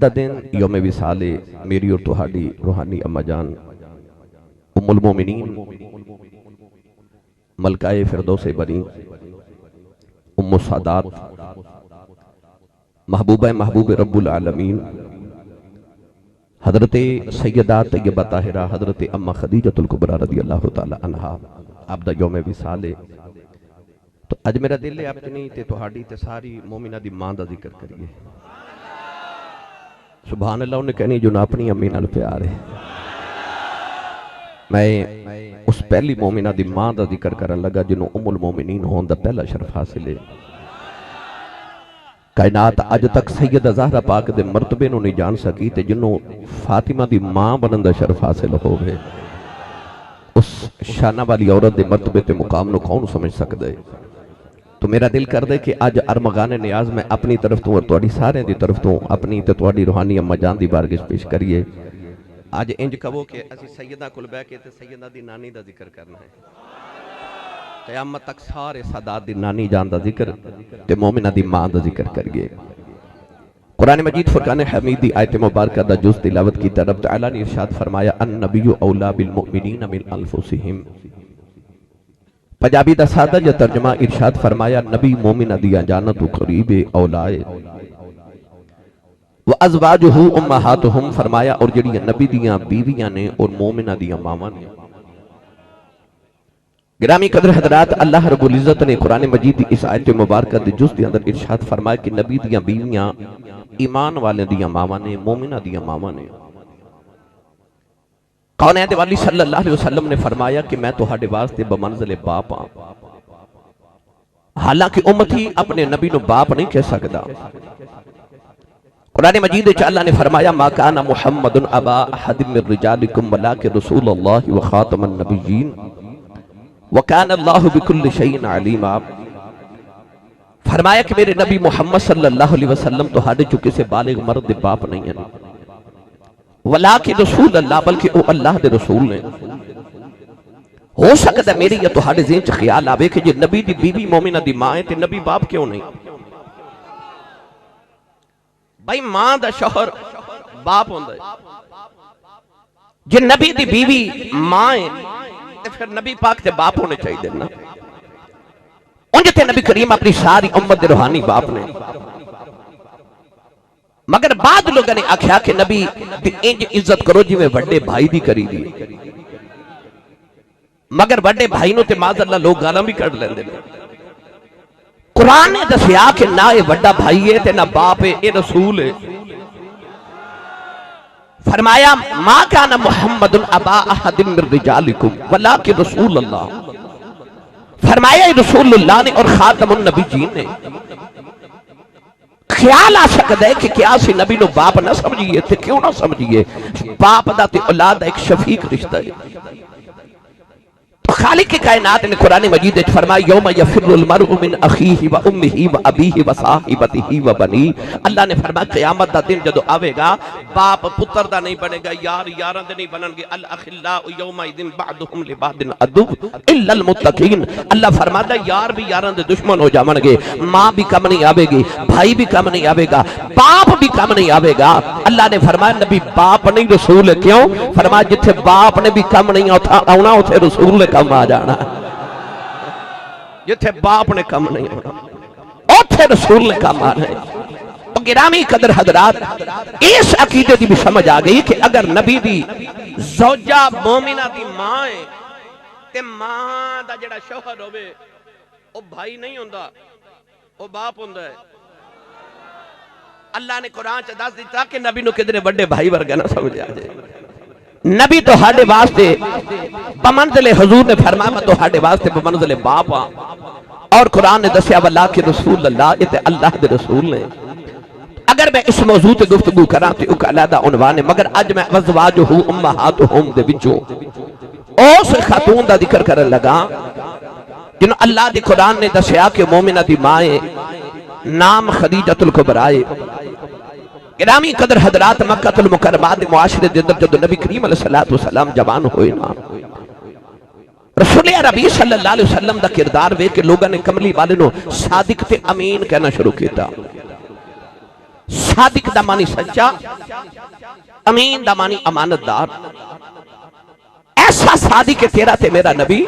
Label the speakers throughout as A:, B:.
A: دا دن یوم وصال میری اور تہاڈی روحانی اما جان ام المومنین ملکہ فردوس بنی ام السادات محبوبہ محبوب رب العالمین حضرت سیدہ طیبہ طاہرہ حضرت اما خدیجۃ الکبریٰ رضی اللہ تعالی عنہا آپ دا یوم وصال ہے تو اج میرا دل ہے اپنی تے تہاڈی تے ساری مومنہ دی ماں دا ذکر کریے. سبحان اللہ انہیں کہنی جو نہ اپنی امی نال پیار ہے. میں اس پہلی مومنہ دی ماں دا ذکر کرن لگا جنہوں ام المومنین ہون دا پہلا شرف حاصل ہے. کائنات اج تک سیدہ زہرا پاک دے مرتبے نو نہیں جان سکی تے جنہوں فاطمہ دی ماں بنن دا شرف حاصل ہو گئے. اس شانہ والی عورت دے مرتبے تے مقام نو کون سمجھ سکتا ہے. تو میرا دل کر دے کہ آج ارمغان نیاز میں اپنی طرف تو اور تواڈی سارے دی طرف تو اپنی تے تواڈی روحانی اما جان دی بارگاہ پیش کریے. آج انج کہو کہ اسی سیدہ کول بیٹھ کے تے سیدہ دی نانی دا ذکر کرنا ہے. قیامت تک سارے سادات دی نانی جان دا ذکر تے مومنہ دی ماں دا ذکر کریے. قرآن مجید فرقان حمید دی آیت مبارکہ دا جز تلاوت کی طرف تعالیٰ نے ارشاد فرمایا النبی اولا بالمؤمنین من انفسہم. پنجابی دا سادہ جو ترجمہ ارشاد فرمایا نبی مومنہ دیا جانت قریب اولائے وَأَزْوَاجُهُ أُمَّهَاتُهُمْ فرمایا اور جڑی نبی دیا بیویاں نے اور مومنہ دیا ماما نے. گرامی قدر حضرات اللہ رب العزت نے قرآن مجید اس آیت مبارکہ دے جز دے اندر ارشاد فرمایا کہ نبی دیا بیویاں ایمان والے دیا ماما نے مومنہ دیا ماما نے. کونین والی صلی اللہ علیہ وسلم نے فرمایا کہ میں تہاڈے واسطے بمنزل باپ ہاں. حالانکہ امتی اپنے نبی نو باپ نہیں کہہ سکتا. قرآن مجید اللہ نے فرمایا ما کان محمد ابا احد من رجالکم ولکن رسول اللہ وخاتم النبیین وکان اللہ بکل شیء علیما. فرمایا کہ میرے نبی محمد صلی اللہ علیہ وسلم تہاڈے چکے سے بالغ مرد دے باپ نہیں ہیں ولیکن رسول اللہ بلکہ او اللہ دے رسول نے. ہو سکتا ہے میری یا تہاڈے ذہن چ خیال آوے کہ جے نبی دی بیوی مومنہ دی ماں ہے تے نبی باپ کیوں نہیں. بھائی ماں دا شوہر باپ ہوندا ہے. جے نبی دی بیوی ماں ہے تے پھر نبی پاک تے باپ ہونے چاہیے نا. انج تے نبی کریم اپنی ساری امت دے روحانی باپ نے. مگر بعد لوگوں نے آکھیا کہ نبی دی انج عزت کرو جی میں وڈے بھائی دی کری دی. مگر وڈے بھائی نو تے معاذ اللہ لوگ گالاں بھی کر لیندے نے. قرآن نے دسیا کہ نہ اے وڈا بھائی ہے تے نہ باپ ہے اے رسول ہے. فرمایا ما کان محمد ابا احد من رجالکم ولکن رسول اللہ. فرمایا رسول اللہ نے اور خاتم النبیین نے. خیال آ سکتا ہے کہ کیا سی نبی نو باپ نہ سمجھئے تھے کیوں نہ سمجھئے. باپ دا تے اولاد ایک شفیق رشتہ ہے. خالق کی کائنات نے قرآن مجید فرمایا یوم یفر المرء من اخیہ و امہ و ابیہ و صاحبتہ و بنی. اللہ نے فرمایا قیامت دا دن جدو آوے گا باپ پتر دا نہیں بنے گا یار یاراں دے نہیں بنن گے. الاخلاء یومئذ بعضهم لبعض عدو الا المتقین. اللہ فرماتا یار بھی یاراں دے دشمن ہو جاون گے. ماں بھی کم نہیں آوے گی بھائی بھی کم نہیں آوے گا باپ بھی کم نہیں آوے گا. اللہ نے فرمایا نبی باپ نہیں رسول ہے. کیوں؟ فرمایا جتھے باپ نے بھی کم نہیں آنا اتھے رسول نے کم آ جانا. جتھے باپ نے کم نہیں ہونا اوتھے رسول نے کم آنا ہے. تو گرامی قدر حضرات اس عقیدے دی بھی سمجھ آ گئی کہ اگر نبی دی زوجہ مومنہ دی ماں ہے تے ماں دا جڑا شوہر ہوئے او بھائی نہیں ہوندا او باپ ہوندا ہے. اللہ نے قرآن چ دس دیتا کہ نبی نو کدھر بڑے بھائی ورگا نہ سمجھ آ جائے. نبی تو ہاڑے واسطے بمنزل حضور نے فرمایا میں تو ہاڑے واسطے بمنزل باپ ہاں. اور قرآن نے دسیا واللہ کہ رسول اللہ یہ تے اللہ دے رسول نے. اگر میں اس موضوع تے گفتگو کراں تے اوک علیحدہ عنوان ہے مگر اج میں ازواجہ امہاتہم دے وچوں اس خاتون دا ذکر کرن لگا جنہوں اللہ دی قرآن نے دسیا کہ مومنہ دی ماں نام خدیجۃ الکبریٰ. گرامی قدر حضرات مکہ المکرمہ دے معاشرے دے اندر جدو نبی کریم علیہ السلام جوان ہوئے نا رسول عربی صلی اللہ علیہ وسلم دا کردار وے کہ لوگوں نے کملی والے نو صادق تے امین کہنا شروع کیتا. صادق دا معنی سچا، امین دا معنی امانت دار۔ ایسا صادق ہے تیرا تے میرا نبی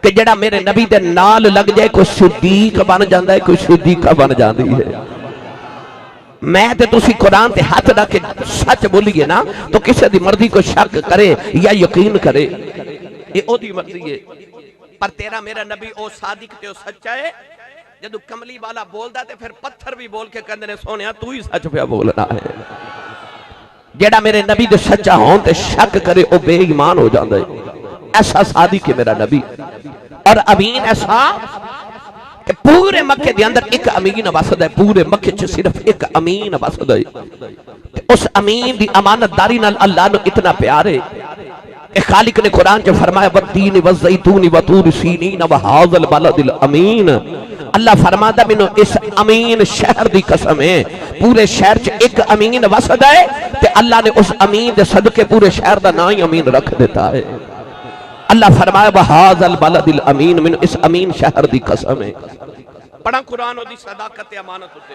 A: کہ جڑا میرے نبی دے نال لگ جائے کوئی صدیق بن جاندہ ہے، کوئی صدیقہ بن جاندی ہے۔ میں تے تسی قرآن تے ہاتھ رکھ کے سچ بولیے نا تو کسی دی مرضی کو شک کرے یا یقین کرے، یہ او دی مرضی ہے۔ پر تیرا میرا نبی او صادق تے او سچا ہے، جدو کملی والا بول دا تے پھر پتھر بھی بول کے کہندے نے سونیا تو ہی سچ پہ بولنا ہے۔ جیڑا میرے نبی دے سچا ہون تے شک کرے او بے ایمان ہو جاندے۔ ایسا صادق ہے میرا نبی، اور امین ایسا کہ پورے مکے دے اندر ایک امین واسد ہے، پورے مکے چھ صرف ایک امین واسد ہے۔ اس امین دی امانت داری نال اللہ نے اتنا پیار ہے کہ خالق نے قرآن جو فرمایا والتین والزیتون وطور سینین وہذا البلد الامین، اللہ فرماتا منو اس امین شہر دی قسم ہے، پورے شہر چ ایک امین وسد ہے تے اللہ نے اس امین دے صدقے پورے شہر دا نا ہی امین رکھ دیتا ہے۔ اللہ فرمایا وہذا البلد الامین، منو اس امین شہر دی قسم ہے۔ پڑھا قرآن دی صداقت امانت ہوتے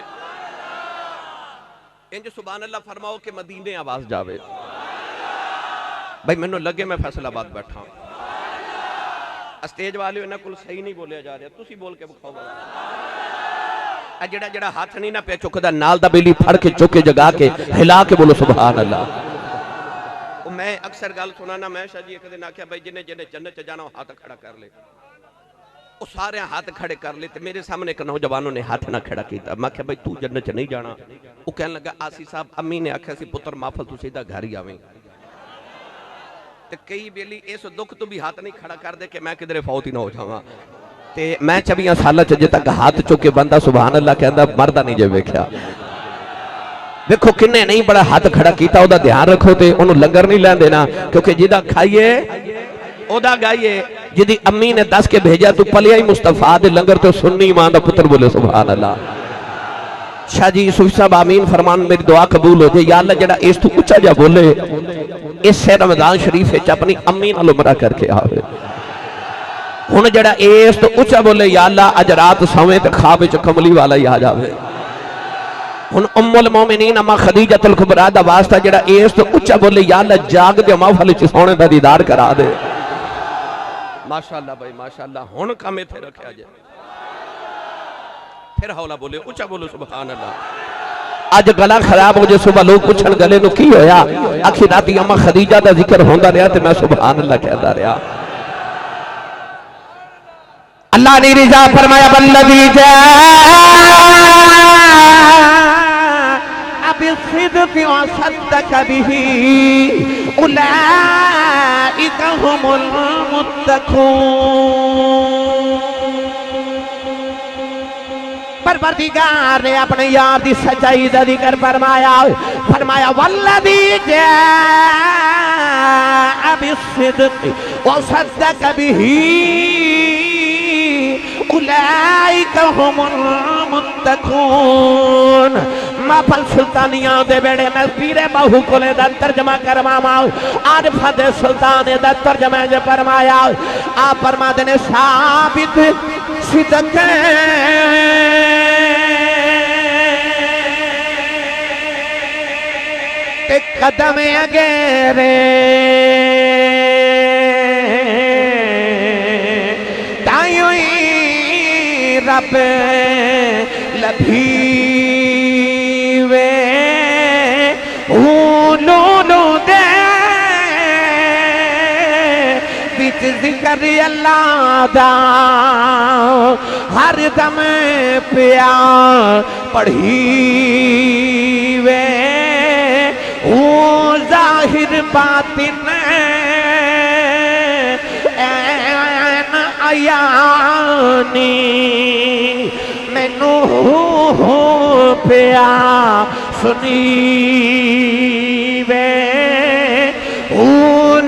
A: انج سبحان اللہ فرماؤ کہ مدینے آواز جاوے۔ بھائی میں نے لگے میں فیصل آباد بیٹھا ہوں، اسٹیج والے انہاں کل صحیح نہیں بولیا جا رہا، تسی بول کے بکھاؤ گا۔ جڑا جڑا ہاتھ نہیں نہ پہ چکدا نال دا بیلی پھڑ کے چکے جگا کے ہلا کے بولو سبحان اللہ۔ میں اکثر گل سنانا، میں شاہ جی ایک دن آکھیا بھائی جنہیں جنت چ جانا ہاتھ کھڑا کر لے، وہ سارے ہاتھ کھڑے کر لے، میرے سامنے ایک نوجوانوں نے ہاتھ نہ کھڑا کیتا۔ میں کہا بھائی تو جنت چ نہیں جانا؟ وہ کہنے لگا آسی صاحب امی نے آکھیا سی پتر مافل تو سیدھا گھر ہی آویں، تے کئی بیلی اس دکھ تو بھی ہاتھ نہیں کھڑا کر دے کہ میں کدھرے فوت ہی نہ ہو جاواں۔ تے میں 24 سالہ چ تک ہاتھ چکے بندہ سبحان اللہ کہندا مردہ نہیں جے ویکھیا۔ دیکھو کنے نہیں بڑا ہاتھ کھڑا کیتا، او دا دھیان رکھو تے انہوں لنگر نہیں لین دینا، کیونکہ جیدہ کھائیے او دا گائیے۔ جیدی امی نے دس کے بھیجا تو پلیا ہی مصطفیٰ دے لنگر تو سننی ایمان دا پتر بولے سبحان اللہ۔ شاہ جی یوسف صاحب آمین فرمان میری دعا قبول ہو جائے، یا اللہ جڑا اس تو اچھا جا بولے اس سے رمضان شریف ہے اپنی امی نال عمرہ کر کے آوے۔ ہن جڑا اس تو اچھا بولے یا اللہ اج رات سویں تے خواب وچ کملی والا ہی آ جاوے۔ ہن ام المومنین اما خدیجۃ الکبریٰ دا واسطہ جڑا اس تو اچھا بولے یا اللہ جاگ دے محفل وچ سونے دا دیدار کرا دے۔ ماشاءاللہ بھائی ماشاءاللہ، ہن کم ایتھے رکھیا جائے، پھر حولا بولے اچھا بولو سبحان اللہ۔ آج گلا خراب ہو جائے، صبح لوگ پوچھن گلے نو کی ہویا، آخری راتی اما خدیجہ دا ذکر ہوندا رہا تے میں سبحان اللہ کہتا رہا۔ اللہ نے رضا فرمایا والذی جاء بالصدق وصدق به اولئک هم المتقون۔ پروردگار نے اپنے یار دی سچائی دا ذکر فرمایا، فرمایا والذی جاء بالصدق وصدق به اولئک هم المتقون۔ محفل سلطانیاں دے بیڑے میں پیر بہو کلے دا ترجمہ کرواما، عارفہ دے سلطان دا ترجمہ جے فرمایا، آپ فرما دینے ثابت صدق تے قدم اگیرے تائیوئی رب لبھیوے لولو دے بیچ ذکر اللہ دا ہر دم پیا پڑھیوے ظاہر باطن این عیانی مینوں پیا سنیوے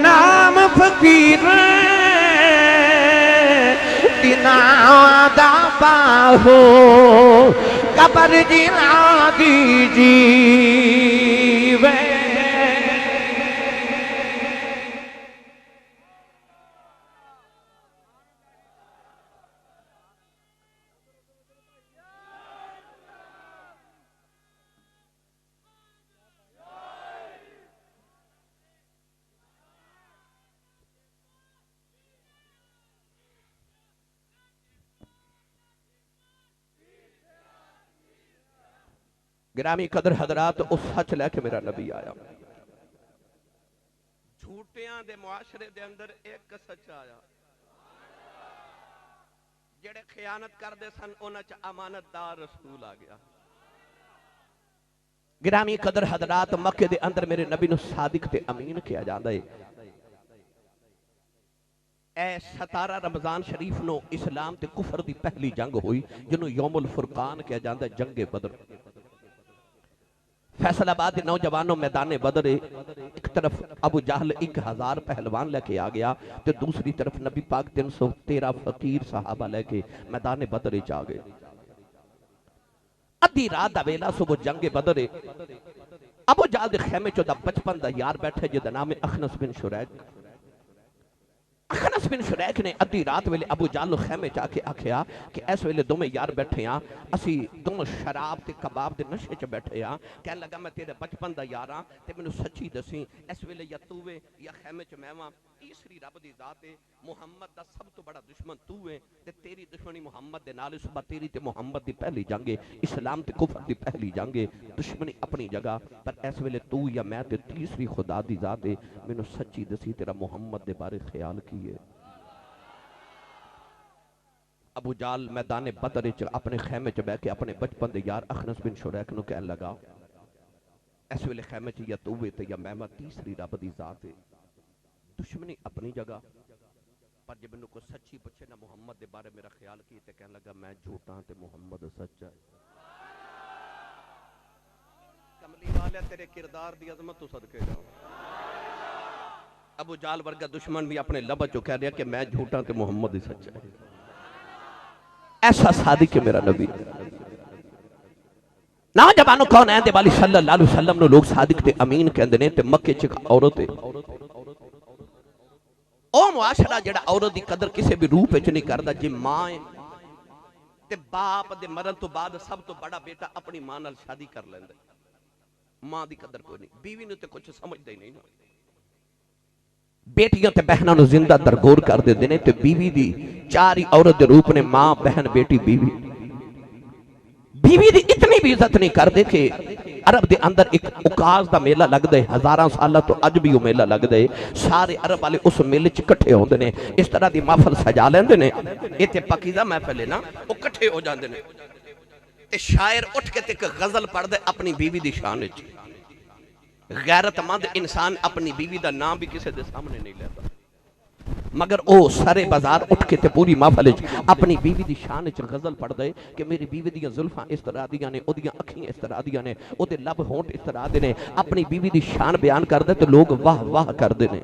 A: نام فقیر دینا دا باہو قبر جنا دی جیوے۔ گرامی قدر حضرات اس سچ لے کے میرا نبی آیا جھوٹیاں دے معاشرے دے اندر ایک سچ آیا جڑے خیانت کر دے سن انہاں چ امانت دار رسول آ گیا گرامی قدر حضرات مکے دے اندر میرے نبی نو صادق تے امین کیا جاندا ہے اے 17 رمضان شریف نو اسلام تے کفر دی پہلی جنگ ہوئی جنوں یوم الفرقان کیا جاندا ہے جنگ بدر فیصل آباد نوجوانوں میدان بدر ایک طرف ابو جہل 1000 پہلوان لے کے آ گیا تو دوسری طرف نبی پاک 313 فقیر صحابہ لے کے میدان بدر آ گئے ادھی رات دا ویلا صبح جنگ بدر ابو جہل دے خیمے چو دا 55 دا یار بیٹھے جے دا نام اخنس بن شریک اخنس بن شریک نے ادھی رات ویلے ابو جہل نو خیمے چا کے آکھیا کہ اس ویلے دوویں یار بیٹھے ہاں اسی دونوں شراب تے کباب دے نشے چ بیٹھے ہاں کہن لگا میں تیرے بچپن دا یار ہاں تے مینوں سچی دسی اس ویلے یا توے یا خیمے چ میں واں تیسری رب دی ذات ہے محمد دا سب تو بڑا دشمن تو ہے تے تیری دشمنی محمد دے نال صبح تیری تے محمد دی پہلی جنگ ہے اسلام تے کفر دی پہلی جنگ ہے دشمنی اپنی جگہ پر اس ویلے تو یا میں تے تیسری خدا دی ذات ہے مینوں سچی دسی تیرا محمد دے بارے خیال کی ہے ابو جال میدان بدر اپنے خیمے چ بیٹھ کے اپنے بچپن دے یار اخنس بن شریک نو کہن لگا اس ویلے خیمے چ یا تو تے یا میں تیسری رب دی ذات ہے دشمنی اپنی جگہ پر جب انہوں کو سچی پچھے نہ محمد دے بارے میرا خیال کی تے کہنے لگا میں جھوٹا تے محمد سچا ہے کملی والے تیرے کردار دی عظمت تو صدقے جاؤ ابو جال ورگا دشمن بھی اپنے لبا چو کہہ رہا کہ میں جھوٹا تے محمد ہی سچا ہے ایسا صادق ہے میرا نبی نوجوانوں کون ہے دے والی صلی اللہ علیہ وسلم نو لوگ صادق تے امین کہندے نے تے مکے چ عورت ہے او معاشرہ جڑا عورت دی قدر کسے بھی روپ وچ نہیں کردا جے ماں تے باپ دے مرن تو بعد سب تو بڑا بیٹا اپنی ماں نال شادی کر لیندا ماں دی قدر کوئی نہیں بیوی نو تے کچھ سمجھدا ہی نہیں نا بیٹیاں تے بہناں نو زندہ درگور کر دے دینے تے بیوی دی چاری عورت دے روپ نے ماں بہن بیٹی بیوی بیوی دی اتنی بھی عزت نہیں کر دے کہ عرب دے اندر ایک اکاز دا میلہ لگ دے 1000 سالہ تو اج بھی وہ میلہ لگ دے سارے عرب والے اس میلے چ کٹھے ہوندے نے اس طرح دی محفل سجا لیندے نے ایتھے پاکیزہ محفل ہے نا وہ کٹھے ہو جاندے نے تے شاعر اٹھ کے ایک غزل پڑھ دے اپنی بیوی دی شان وچ غیرت مند انسان اپنی بیوی دا نام بھی کسی دے سامنے نہیں لیتا مگر او سارے بازار اٹھ کے تے پوری محفل اپنی بیوی دی شان وچ غزل پڑھ دے کہ میری بیوی دیاں زلفاں اس طرح دیاں نے او دیاں اکھیاں اس طرح دیاں نے او دے لب ہونٹ اس طرح دے نے اپنی بیوی دی شان بیان کر دے تے لوگ واہ واہ کر دے نے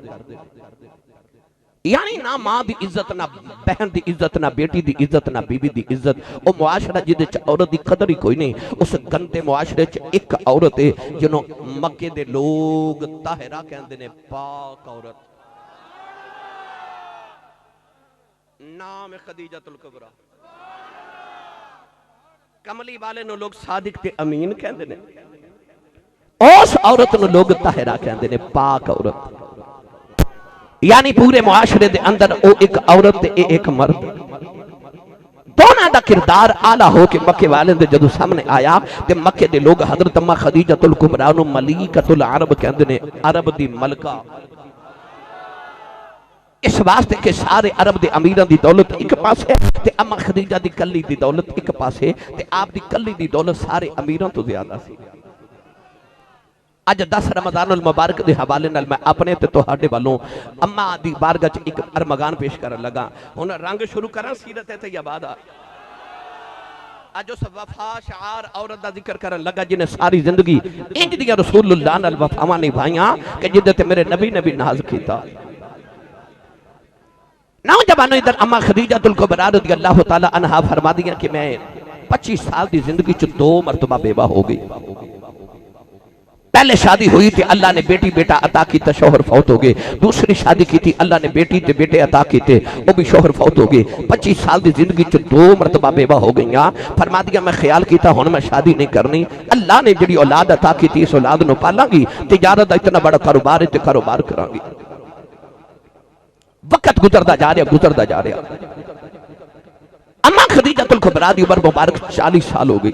A: یعنی نہ ماں دی عزت نہ بہن دی عزت نہ بیٹی دی عزت نہ بیوی دی عزت او معاشرہ جدے چ عورت دی قدر ہی کوئی نہیں اس گندے معاشرے چ ایک عورت ہے جنوں مکے دے لوگ طاہرہ کہندے نے پاک عورت نام خدیجۃ الکبریٰ کملی والے نو لوگ صادق تے امین کہندے نے اس عورت نو لوگ طاہرہ کہندے نے پاک عورت یعنی پورے معاشرے دے اندر او ایک عورت تے ایک مرد دونوں دا کردار آلہ ہو کے مکے والے دے جدو سامنے آیا تے مکے دے لوگ حضرت اماں خدیجۃ الکبریٰ نو ملیکۃ العرب کہندے نے عرب دی ملکہ اس واسطے کہ سارے عرب دے امیران دی دولت ایک پاس ہے تے اماں خدیجہ دی کلی دی دولت ایک پاس ہے تے آپ دی کلی دی دولت سارے امیران تو زیادہ سی اج 10 رمضان المبارک دے حوالے نال میں اپنے تے تہاڈے والوں اماں دی بارگاہ چ ایک ارمغان پیش کرن لگا ہن رنگ شروع کراں سیرت طیبہ دا اج اس وفا شعار عورت دا ذکر کرن لگا جن ساری زندگی انج دی رسول اللہ نال وفاواں نبھائیاں کہ جدے تے میرے نبی نے بھی ناز کیتا نوجوانوں ادھر اماں خدیجۃ الکبریٰ رضی اللہ تعالی عنہا فرما دیا کہ میں 25 سال دی زندگی چ 2 مرتبہ بیوہ ہو گئی پہلے شادی ہوئی تھی اللہ نے بیٹی بیٹا عطا کی تے شوہر فوت ہو گئے دوسری شادی کی تھی اللہ نے بیٹی تے بیٹے عطا کی تے وہ بھی شوہر فوت ہو گئے 25 سال دی زندگی چ 2 مرتبہ بیوہ ہو گئیاں فرما دیا میں خیال کیتا ہن میں شادی نہیں کرنی اللہ نے جڑی اولاد عطا کی تھی اس اولاد نو پالاں گی تجارت دا اتنا بڑا کاروبار ہے تے کاروبار کراں گی وقت گزردا جا رہا اماں خدیجۃ الکبریٰ دی عمر مبارک 40 سال ہو گئی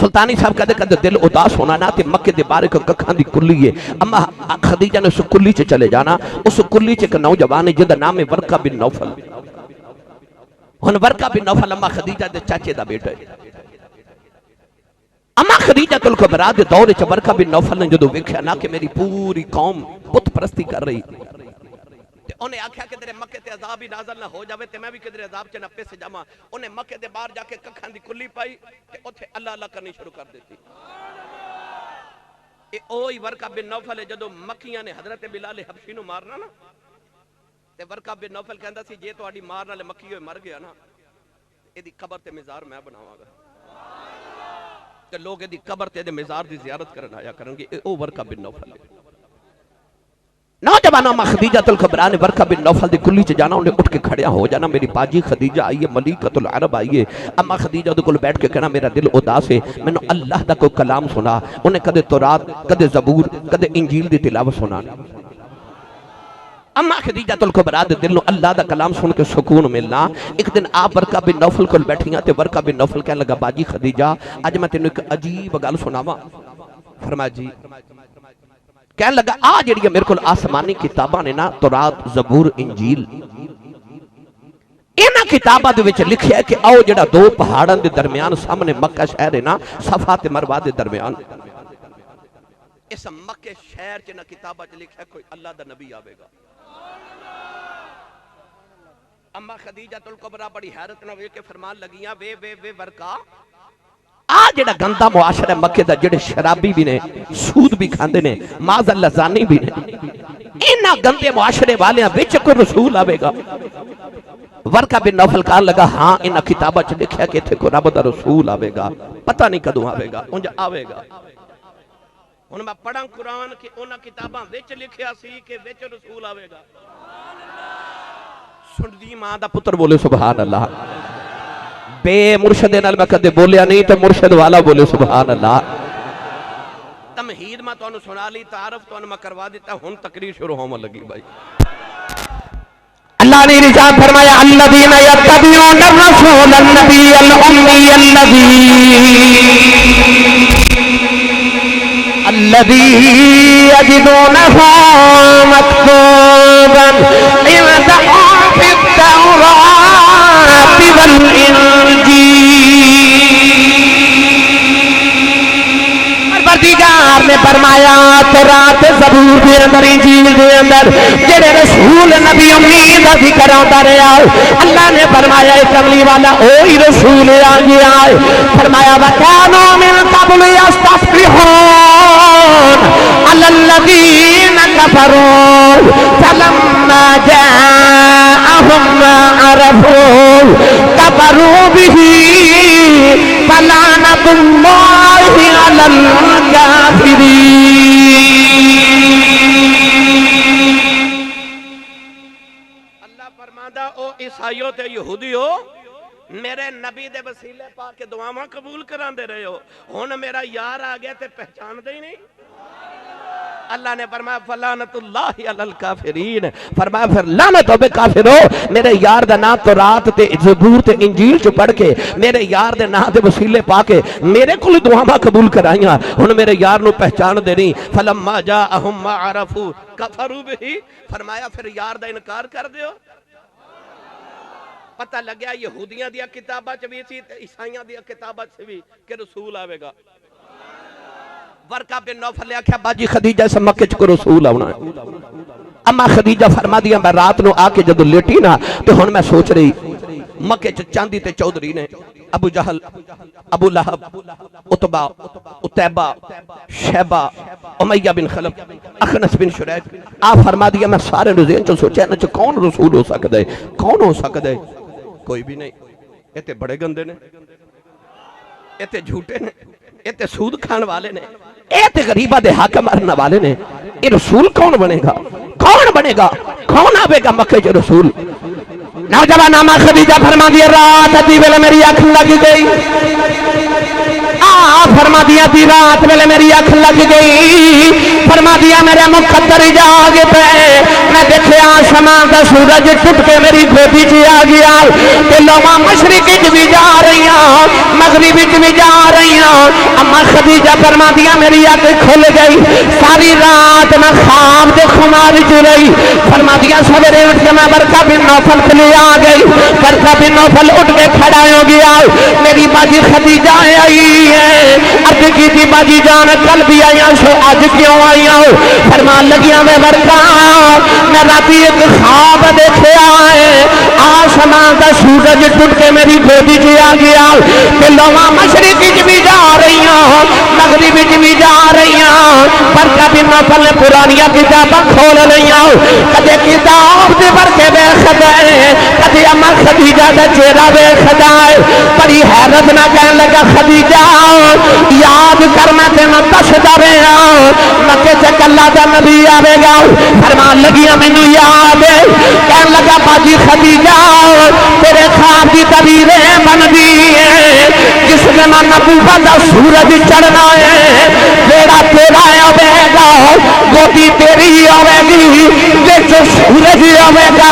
A: سلطانی صاحب کہتے کہتے دل اداس ہونا نا تے مکے دے بارے کو ککھاں دی کلی ہے اما خدیجہ نے اس کلی چ چلے جانا اس کلی چ ایک نوجوان ہے جن دا نام ہے ورقہ بن نوفل ہن ورقہ بن نوفل اما خدیجہ دے چاچے دا بیٹا ہے اما خدیجہ الکبریٰ دے دور وچ ورقہ بن نوفل نے جدوں ویکھیا نا کہ میری پوری قوم بت پرستی کر رہی تے انہیں آکھیا کہ تیرے مکے تے عذاب ہی نازل نہ ہو جاوے تے میں بھی کدھر عذاب چ نہ پیسے جاواں انہیں مکے دے باہر جا کے ککھاں دی کلی پائی تے اوتھے اللہ اللہ کرنی شروع کر دیتی اے اوہی ورقہ بن نوفل ہے جدوں مکیاں نے حضرت بلال حبشی نو مارنا نا تے ورقہ بن نوفل کہندا سی جے تہاڈی مار نال مکی ہوئے مر گیا نا ایدی قبر تے مزار میں بناواں گا تے لوگ ایدی قبر تے دے مزار دی زیارت کرن آیا کرن گے او ورقہ بن نوفل ہے نوجوان اما خدیجہ الکبریٰ نے ورقہ بن نوفل دی کلی چ جانا انہیں اٹھ کے کھڑیا ہو جانا میری باجی خدیجہ آئیے ملیکۃ العرب آئیے اما خدیجہ دے کول بیٹھ کے کہنا میرا دل اداس ہے میں نے اللہ دا کوئی کلام سنا انہیں کدے تورات کدے زبور کدے انجیل دی تلاوت سنا اما خدیجہ الکبریٰ دے دل نو اللہ دا کلام سن کے سکون ملنا ایک دن آپ ورقہ بن نوفل کول بیٹھیاں تے ورقہ بن نوفل کہنے لگا باجی خدیجہ اج میں تینوں ایک عجیب گل سناواں فرمایا جی کہنے لگا جڑی میرے کو آسمانی کتاباں نے نا تورات زبور انجیل انہاں کتاباں دے وچ لکھیا ہے کہ آؤ جڑا دو پہاڑاں دے درمیان سامنے مکہ شہر ہے نا صفا تے مروہ دے درمیان اس مکہ شہر چ نہ کتاباں چ لکھیا ہے کوئی اللہ دا نبی آوے گا اما خدیجہ الکبریٰ بڑی حیرت نہ ویکھ کے فرمان لگیاں وے ورقہ جڑا گندا معاشرہ مکے دا جڑے شرابی بھی نے سود بھی کھاندے نے معاذ اللہ زانی بھی نے انہاں گندے معاشرے والیاں وچ کوئی رسول آوے گا ورقہ بن نوفل کہنے لگا ہاں انہاں کتاباں چ لکھیا کہ ایتھے کوئی رب دا رسول آوے گا پتہ نہیں کدوں آوے گا اونج آوے گا ہن میں پڑھاں قرآن کہ انہاں کتاباں وچ لکھیا سی کہ وچ رسول آوے گا سن دی ماں دا پتر بولے سبحان اللہ بے مرشد نال میں کدے بولیا نہیں تو مرشد والا بولے سبحان اللہ تمہید میں تو انہوں سنا لی تعارف تو انہوں میں کروا دیتا ہن تقریر شروع ہونے لگی بھائی اللہ نے رجال فرمایا الذین یتبعون الرسول النبی الامی الذی یجدونہ مکتوبا عندهم فی التوراۃ پروردگار نے فرمایا تورات زبور دے اندر انجیل دے اندر جڑے رسول نبی امی دا ذکر آتا رہا اللہ نے فرمایا اس کملی والا اوہی رسول آ گیا فرمایا وَكَانُوا مِن قَبْلُ يَسْتَفْتِحُونَ عَلَى الَّذِينَ كَفَرُوا فَلَمَّا جَاءَهُمْ مَا عَرَفُوا كَفَرُوا بِهِ فَلَعْنَةُ اللَّهِ عَلَى اللہ فرماتا او عیسائیوں تے یہودیوں میرے نبی دے وسیلے پا کے دعاواں قبول کران دے رہے ہو ہن میرا یار آ گیا تے پہچان دے ہی نہیں اللہ نے فرمایا فلعنت اللہ علی الکافرین فرمایا پھر لعنت ہو بے کافرو میرے یار دا نام تورات تے زبور تے انجیل چ پڑھ کے میرے یار دے نام دے وسیلے پا کے میرے کول دعاواں قبول کرائیاں ہن میرے یار نو پہچان دے نہیں فلما جاءهم ما عرفوا کفروا به فرمایا پھر یار دا انکار کر دیو پتہ لگیا یہودیاں دیا کتاباں چ بھی سی تے عیسائیاں دیا کتاباں چ بھی کہ رسول آوے گا ورقہ بن نوفل نے آکھیا باجی خدیجہ سے مکے چ کو رسول آونا ہے اما خدیجہ فرما دیا میں رات نو آ کے جدو لیٹی نا تو ہن میں سوچ رہی مکے چ چاندی تے چودھری نے ابو جہل ابو لہب عتبہ عتیبہ شیبہ امیہ بن خلف اخنس بن شریک آپ فرما دیا میں سارے ذہن چ سوچیا نا چ کون رسول ہو سکدا ہے کون ہو سکدا ہے کوئی بھی نہیں ایتے بڑے گندے نے ایتے جھوٹے نے ایتے سود کھان والے نے ایتے غریبہ دے حق مرنے والے نے یہ رسول کون بنے گا کون آوے گا مکہ جو رسول نوجوان اما خدیجہ فرما دیا رات دی ویلے میری آنکھ لگ گئی فرما دیا دی رات ویلے میری آنکھ لگ گئی فرما دیا میرے مقدر جاگ پہ میں دیکھے آسمان دا سورج ٹوٹ کے میری گودی چ آ گیا تے لواں مشرق وچ بھی جا رہی ہاں مغرب وچ بھی جا رہی ہاں اما خدیجہ فرماندیاں میری اکھ کھل گئی ساری رات میں خواب دے خمار وچ رہی فرماندیاں سویرے اٹھ کے میں برکہ بن نوفل کے لیے آ گئی برکہ بن نوفل اٹھ کے کھڑا ہو گیا میری باجی خدیجہ آئی ہے عرض کی تھی باجی جان کل بھی آئی سو آج کیوں آئی ہوں فرمان لگیا میں برکہ میں راتی ایک خواب دیکھے آئے آسمان کا سورج ٹوٹ کے میری گودی چ آ گیا کہ لواں مشرق وچ بھی جا رہی ہوں مغرب وچ بھی جا رہی ہوں برکہ بن نوفل نے پرانیاں کتاباں کھول لئی کدے کتاب دے برکے ویکھدا ہے کدے اما خدیجہ دا چہرہ ویکھدا ہے بڑی حیرت نہ کہن لگا خدیجہ یاد کر میں تینوں دسدا رہا مکے تے کلا دا نبی آوے گا فرمان لگیا مینوں یاد ہے کہن لگا باجی خدیجہ تیرے خواب دی تعبیریں بندی ہے جس دن نبوت دا سورج چڑھنا ہے بیڑا تیرا ہوے گا گودی تیری ہوے گی وچ سورج ہوے گا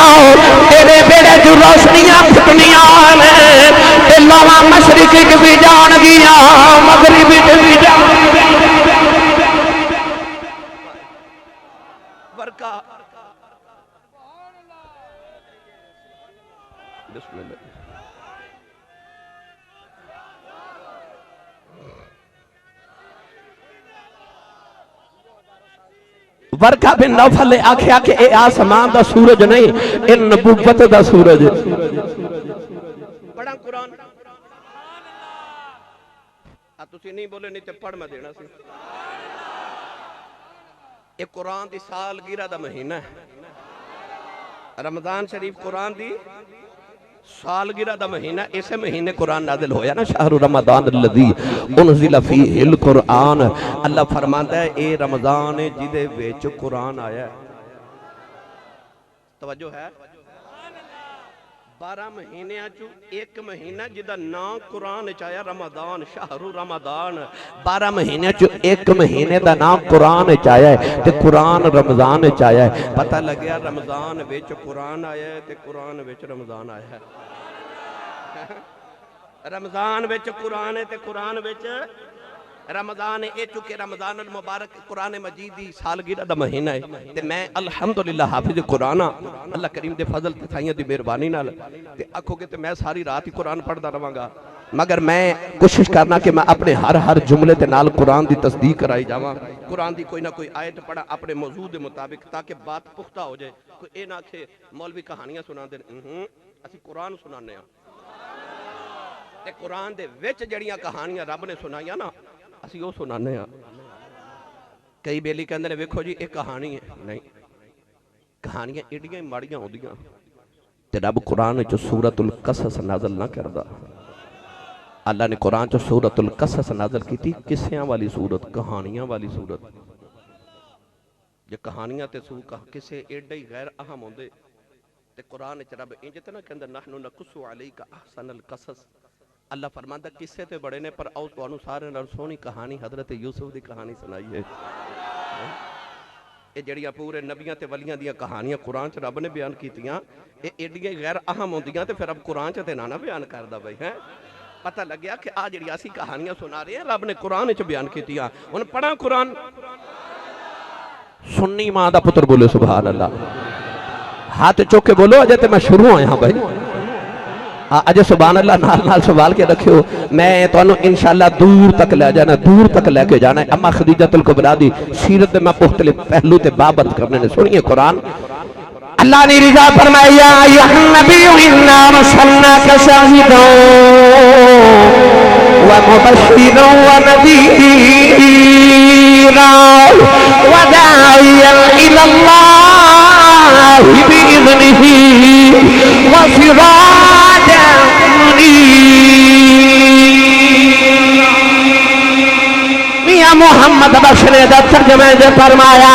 A: تیرے بیڑے جو روشنیاں پھٹنیاں نے تے لواں مشرق وچ بھی جان گیا مغرب وچ بھی جان برکہ بسم اللہ برکہ بن نوفل نے آکھیا کہ اے آسمان دا سورج نہیں اے نبوت دا سورج پڑھا قرآن تسی نہیں بولے نہیں تے پڑھ میں دینا سی اے قرآن دی سال گیرہ دا مہینہ ہے رمضان شریف قرآن دی سالگرہ دا مہینہ اسے مہینے قرآن نازل ہویا نا شہر رمضان الذی انزل فیہ القرآن اللہ فرماتا ہے اے رمضان جدے ویچ قرآن آیا ہے توجہ ہے 12 مہینے آجو ایک مہینہ جدہ نام قرآن چاہیا رمضان شہر رمضان 12 مہینے آجو ایک مہینے دا نام قرآن چاہیا ہے تے قرآن رمضان چاہیا ہے پتہ لگیا رمضان ویچ قرآن آیا ہے تے قرآن ویچ رمضان آیا ہے رمضان ویچ قرآن ہے تے قرآن ویچ رمضان اے چکے رمضان المبارک قرآن مجید دی سالگرہ دا مہینہ ہے تے میں الحمدللہ حافظ قرآن اللہ کریم دے فضل تے تھائیاں دی مہربانی نال تے آکھو کہ تے میں ساری رات ہی قرآن پڑھ دا رہاں گا مگر میں کوشش کرنا کہ میں اپنے ہر جملے تے نال قرآن دی تصدیق کرائی جاواں قرآن دی کوئی نہ کوئی آیت پڑھا اپنے موضوع دے مطابق تاکہ بات پختہ ہو جائے کوئی اے نہ کہ مولوی کہانیاں سنا دے اسی قرآن سنانے ہیں تے قرآن دے وچ جڑیاں کہانیاں رب نے سنائیاں نا اسی وہ سنانے ہیں کئی بیلی کہندے نے ویکھو جی ایک کہانی ہے نہیں کہانیاں ایڈیاں ہی ماڑیاں ہو دیاں تے رب قرآن جو سورۃ القصص نازل نہ کردا اللہ نے قرآن جو سورۃ القصص نازل کی تھی قصیاں والی سورت کہانیاں والی سورت جو کہانیاں تے کسے ایڈے ہی غیر اہم ہوندے تے قرآن چ رب انج تے نہ کہندا نحن نقص علیک احسن القصص اللہ فرماندا قصے تے بڑے نے پر آؤ تانوں سارے نال سونی کہانی حضرت یوسف دی کہانی سنائی ہے اے جڑیاں پورے نبیاں تے ولیاں دیاں کہانیاں قرآن چ رب نے بیان کیتیاں اے ایڈیاں غیر اہم ہوندیاں تے پھر اب قرآن چ تے نہ بیان کردا بھائی ہیں پتہ لگ گیا کہ آج جڑی اسی کہانیاں سنا رہے ہیں رب نے قرآن وچ بیان کیتیاں ہن پڑھا قرآن سنی ماں دا پتر بولے سبحان اللہ ہاتھ چوک کے بولو اجے تے میں شروع آیا ہاں بھائی اجے سبحان اللہ نال سوال کے رکھیو میں تانوں انشاءاللہ دور تک لے جانا دور تک لے کے جانا ہے اما خدیجہ الکبریٰ دی سیرت میں مختلف پہلو تے بابت کرنے نے سنیے قرآن اللہ نے رضا فرمایا یا نبی انا رسلناک شاہدا ومبشرا ونذیرا وداعیا الی اللہ بإذنہ وسراجا میاں محمد بشرے دا ترجمہ دے فرمایا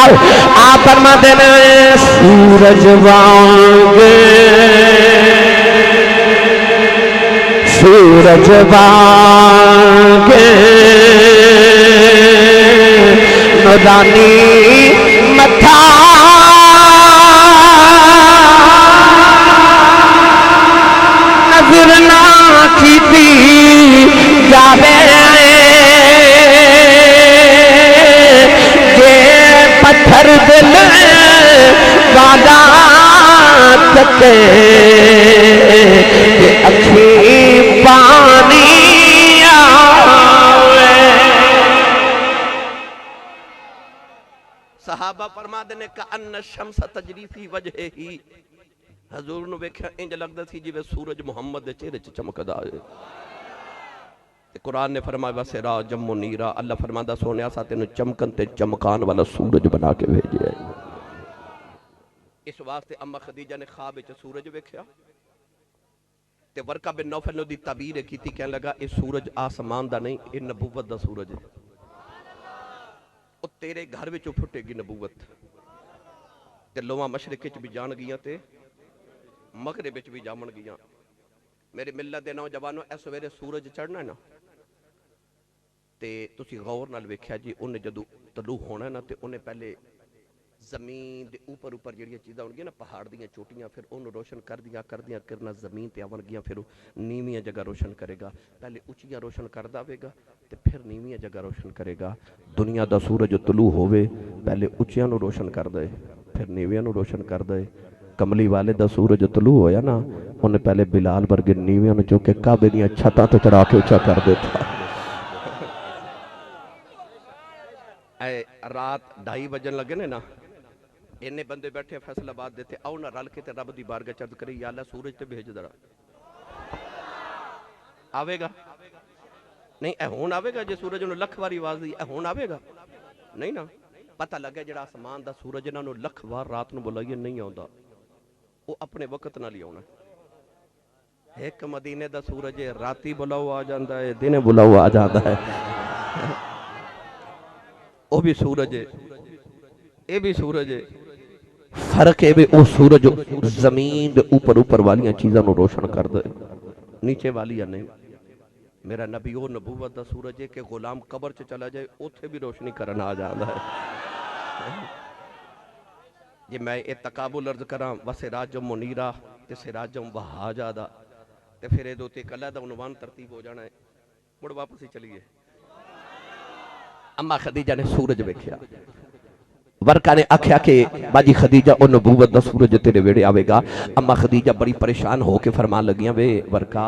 A: آپ فرماتے ہیں سورج وانگے سورج وانگے نورانی متھا چکے کہ اکھی پانی آوے. صحابہ فرماتے نے کأن الشمس تجری فی وجہ ہی. حضور نو ویکھیا انج لگدا سی جویں سورج محمد دے چہرے چ چمکدا ہے. قرآن نے فرمایا وَسِرَاجًا مُنِیرًا. اللہ فرماتا سونیا سا تینوں چمکن تے چمکان والا سورج بنا کے بھیجیا ہے. اس واسطے اما خدیجہ نے خواب وچ سورج ویکھیا تے ورقہ بن نوفل نے دی تعبیر کیتی کہنے لگا اے سورج آسمان دا نہیں اے نبوت دا سورج ہے. او تیرے گھر وچوں پھٹے گی نبوت تے لواں مشرق وچ بھی جان گیاں تے مغرب وچ بھی جامن گیاں. میرے ملت دے نوجوانوں اے سویرے سورج چڑھنا ہے نا تے تسی غور نال ویکھیا جی انہیں جدو طلوع ہونا ہے نا تے انہیں پہلے زمین دے اوپر جڑیاں چیزاں ہون گیا نا پہاڑ دیاں چوٹیاں پھر انہوں روشن کر دیا کرنا زمین تے آون گیا پھر نیویاں جگہ روشن کرے گا. پہلے اچھیاں روشن کر داوے گا تے پھر نیویاں جگہ روشن کرے گا. دنیا دا سورج طلوع ہوئے پہلے اچھیاں نو روشن کر دے پھر نیویاں نو روشن کر دے. کملی والے دا سورج طلوع ہویا نا انہیں پہلے بلال برگے نیویاں نو چونکہ کعبے دیاں چھتاں تے چڑھا کے اچھا کر دیتا. اے رات 2:30 بجن لگے نا انہیں بندے بیٹھے فیصلہ بات دیتے آؤ نہ رل کے تے رب دی بارگاہ چرد کری یا اللہ سورج تے بھیج درا. آوے گا نہیں اے ہون آوے گا جے سورج انہوں لکھ واری آواز دی اے ہون آوے گا نہیں نا. پتہ لگے جڑا آسمان دا سورج انہوں لکھ وار رات نو بلائیے نہیں آؤں دا وہ اپنے وقت نہ لیا ہونا. ایک مدینے دا سورج راتی بلاؤ آ جاندہ ہے دن بلاؤ آ جاندہ ہے. وہ بھی سورج ہے اے بھی سورج ہے. فرق ہے وہ سورج زمین دے اوپر والیاں چیزاں نو روشن کر دے نیچے والیاں نہیں. میرا نبی وہ نبوت دا سورج ہے کہ غلام قبر چ چلا جائے اتھے بھی روشنی کرنا آ جاندہ ہے. یہ میں ایک تقابل عرض کراں وَسِرَاجًا مُنِیرًا تے سِرَاجًا وَہَاجًا تے پھر دو تے کلہ دا عنوان ترتیب ہو جانا ہے. مڑ واپس ہی چلیے. اما خدیجہ نے سورج ویکھیا. ورقہ نے آکھیا کہ باجی خدیجہ او نبوت دا سورج تیرے ویڑے آوے گا. اما خدیجہ بڑی پریشان ہو کے فرمان لگیاں وے ورقہ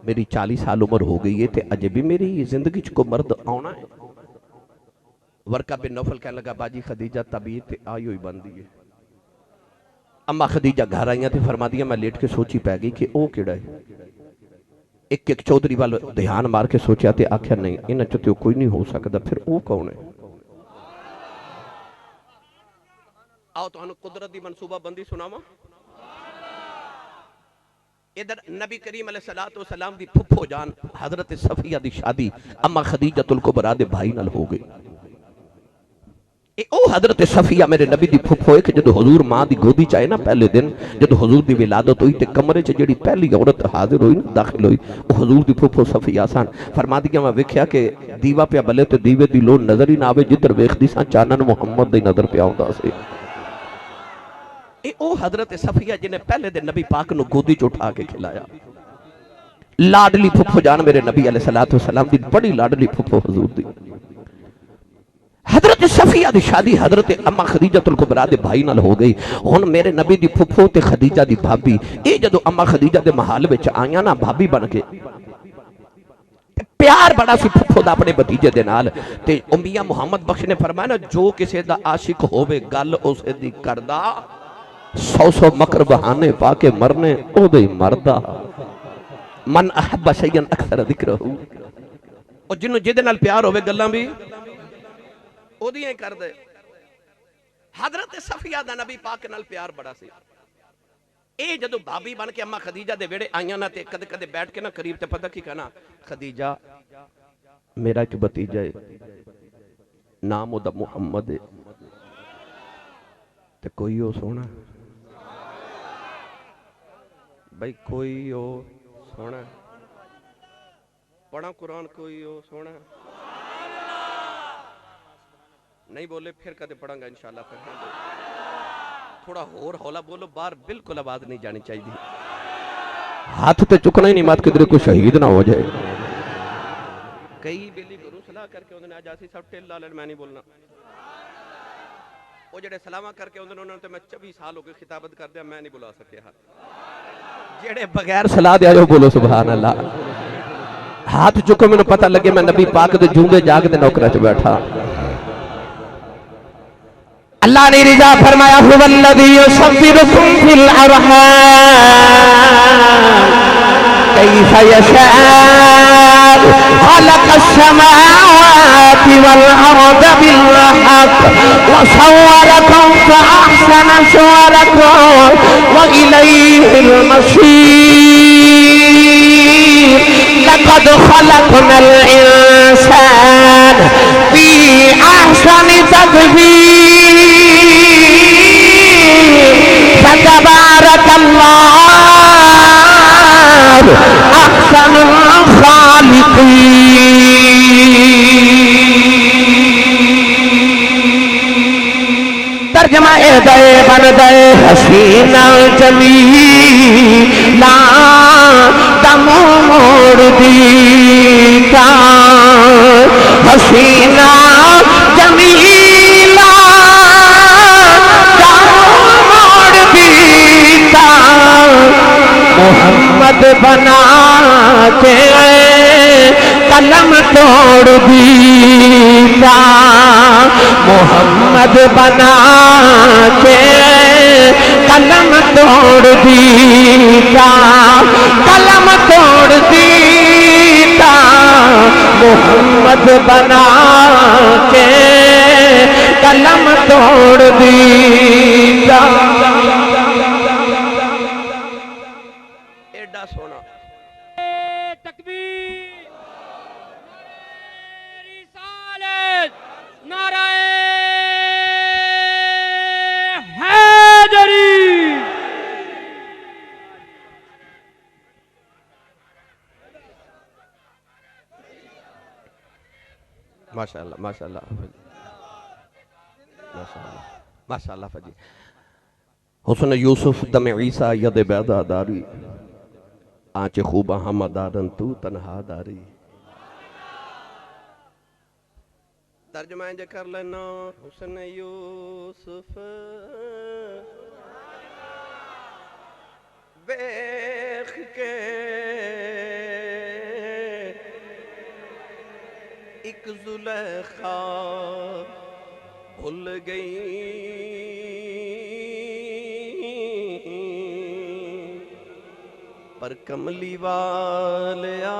A: میری 40 سال عمر ہو گئی ہے تے اجے بھی میری زندگی کو مرد آنا ہے. ورقہ بن نوفل کہنے لگا باجی خدیجہ طبیعت تے آئی ہوئی بندی ہے. اما خدیجہ گھر آئیاں تھی فرما دیا میں لیٹ کے سوچی پہ گئی کہ او کیڑا ہے. ایک چودری والا دھیان مار کے سوچیا تے آکھیا نہیں انہاں چتے کوئی نہیں ہو سکتا پھر او کون ہے. آؤ تو ہنو قدرت دی منصوبہ بندی سناما. ادھر نبی کریم علیہ السلام دی پھپھو جان حضرت صفیہ دی شادی اما خدیجۃ الکبریٰ دے بھائی نال ہو گئی. او حضرت صفیہ میرے نبی دی پھپھو ہے کہ جدو حضور ماں دی گودی چاہے نا پہلے دن جدو حضور دی ولادت ہوئی تے کمرے چ جڑی پہلی عورت حاضر ہوئی نا داخل ہوئی وہ حضور دی پھپھو صفیہ سان. فرما دیا میں ویکھیا کہ دیوا پہ بلے تے دیوے دی لو نظر ہی نہ آوے جدھر ویکھدی سان چانن محمد دی نظر پہ آوندا سی. او حضرت صفیہ جنہیں پہلے دن نبی پاک نو گودی چ اٹھا کے کھلایا. لاڈلی پھپھو جان میرے نبی علیہ السلام دی بڑی لاڈلی پھپھو حضور دی. حضرت صفیہ دی شادی حضرت اما خدیجۃ الکبریٰ دے بھائی نال ہو گئی. ہن میرے نبی دی پھپھو تے خدیجہ دی بھابی اے جدو اما خدیجہ دے محل وچ آئیاں نا بھابی بن کے پیار بڑا سی پھپھو دا اپنے بھتیجے دے نال. تے میاں محمد بخش نے فرمایا نا جو کسے دا عاشق ہووے گل اسے دی کردا 100 مکر بہانے پا کے مرنے او دے مردہ. من احب شیئن اکثر ذکرہ اور جنہوں جدے نال پیار ہوئے گلاں بھی او دیئے کر دے. حضرت صفیہ دا نبی پاک نال پیار بڑا سی. اے جدو بھابی بن کے اما خدیجہ دے ویڑے آئیاں نا تے کدے کدے بیٹھ کے نا قریب تے پتہ کی کہنا خدیجہ میرا ایک بھتیجہ ہے نام دا محمد ہے تے کوئی ہو سونا بھائی کوئی ہو سونا پڑھا قرآن کوئی ہو سونا نہیں بولے پھر کدے پڑھاں گا انشاءاللہ. پھر تھوڑا اور ہولا بولو باہر بالکل آواز نہیں جانی چاہیے. ہاتھ تے چکنا ہی نہیں مات کدھر کوئی شہید نہ ہو جائے. کئی بیلی گرو صلاح کر کے انہوں نے آج آسی سب ٹیل لالن میں نہیں بولنا وہ جڑے سلامہ کر کے انہوں نے میں 24 سال ہو گئے خطابت کر دیا میں نہیں بلا سکیا ہاتھ جڑے بغیر صلاح دیا جو بولو سبحان اللہ ہاتھ چکو میں نے پتہ لگے میں نبی پاک دے جونگے جاگ دے نوکرہ چ بیٹھا اللہ نے رضا فرمایا هو الذی یصورکم فی الارحام کیف یشاء خلق السماوات والارض بالحق وصورکم فاحسن صورکم والیہ المصیر لقد خلقنا الانسان فی احسن تقویم فتبارك الله احسن الخالقين ترجمہ دے بن دے حسین جمیلا دم موڑ دیتا حسین جمیلا محمد بنا کے قلم توڑ دیتا محمد بنا کے قلم توڑ دیتا قلم توڑ دیتا محمد بنا کے قلم توڑ دیتا سونا
B: تکبیر رسالت نعرہ حیدری
A: ماشاءاللہ ماشاءاللہ ماشاءاللہ ماشاءاللہ فجی حسن یوسف دم عیسیٰ ید بیدہ داری آنچ خوبہ ہم دارن تو تنہا داری ترجمہ انجا کر لینا حسن یوسف بیخ کے ایک زلیخا بھول گئی پر کملی والیا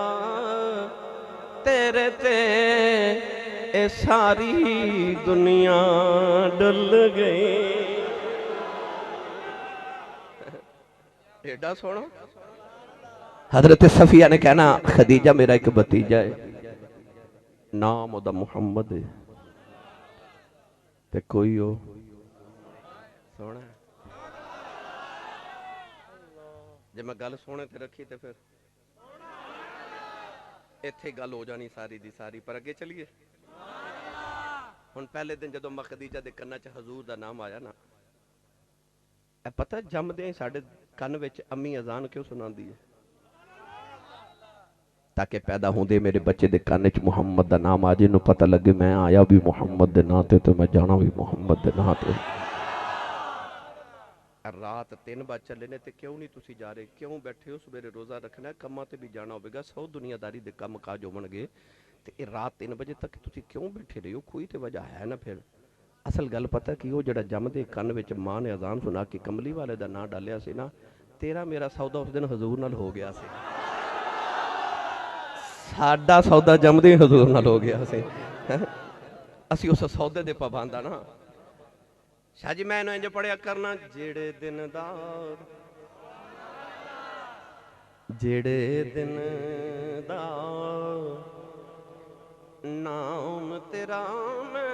A: تیرے تے اے ساری دنیا ڈل گئی ایڈا سونا حضرت صفیہ نے کہنا خدیجہ میرا ایک بھتیجا ہے نام دا محمد ہے تے کوئی ہو سونا جب میں گل سونے تے رکھی تے پھر ایتھے گل ہو جانی ساری دی ساری پر اگے چلیے ہن پہلے دن جدوں میں خدیجہ دے کنا چ حضور دا نام آیا نا اے پتہ جم دے ساڈے کن وچ امی اذان کیوں سناندی ہے تاکہ پیدا ہوندے میرے بچے دے کن وچ محمد دا نام آ جے نو پتہ لگے میں آیا بھی محمد دے نام تے میں جانا بھی محمد دے نام تے رات 3 بج چلے نے تے کیوں نہیں تسی جا رہے کیوں بیٹھے ہو سویرے روزہ رکھنا ہے کماں تے بھی جانا ہوے گا 100 دنیا داری دے کم کاج ہون گے تے رات 3 بجے تک تسی کیوں بیٹھے رہے ہو کوئی تے وجہ ہے نا پھر اصل گل پتہ کی وہ جڑا جم دے کن وچ ماں نے اذان سنا کے کملی والے دا نام ڈالیا سی نا تیرا میرا سودا اس دن حضور نال ہو گیا سی ساڈا سودا جم دے حضور نال ہو گیا سی اسی اس سودے دے پابند نا شاہ جی میں انجا پڑھیا کرنا جیڑے دن دا نام تیرا میں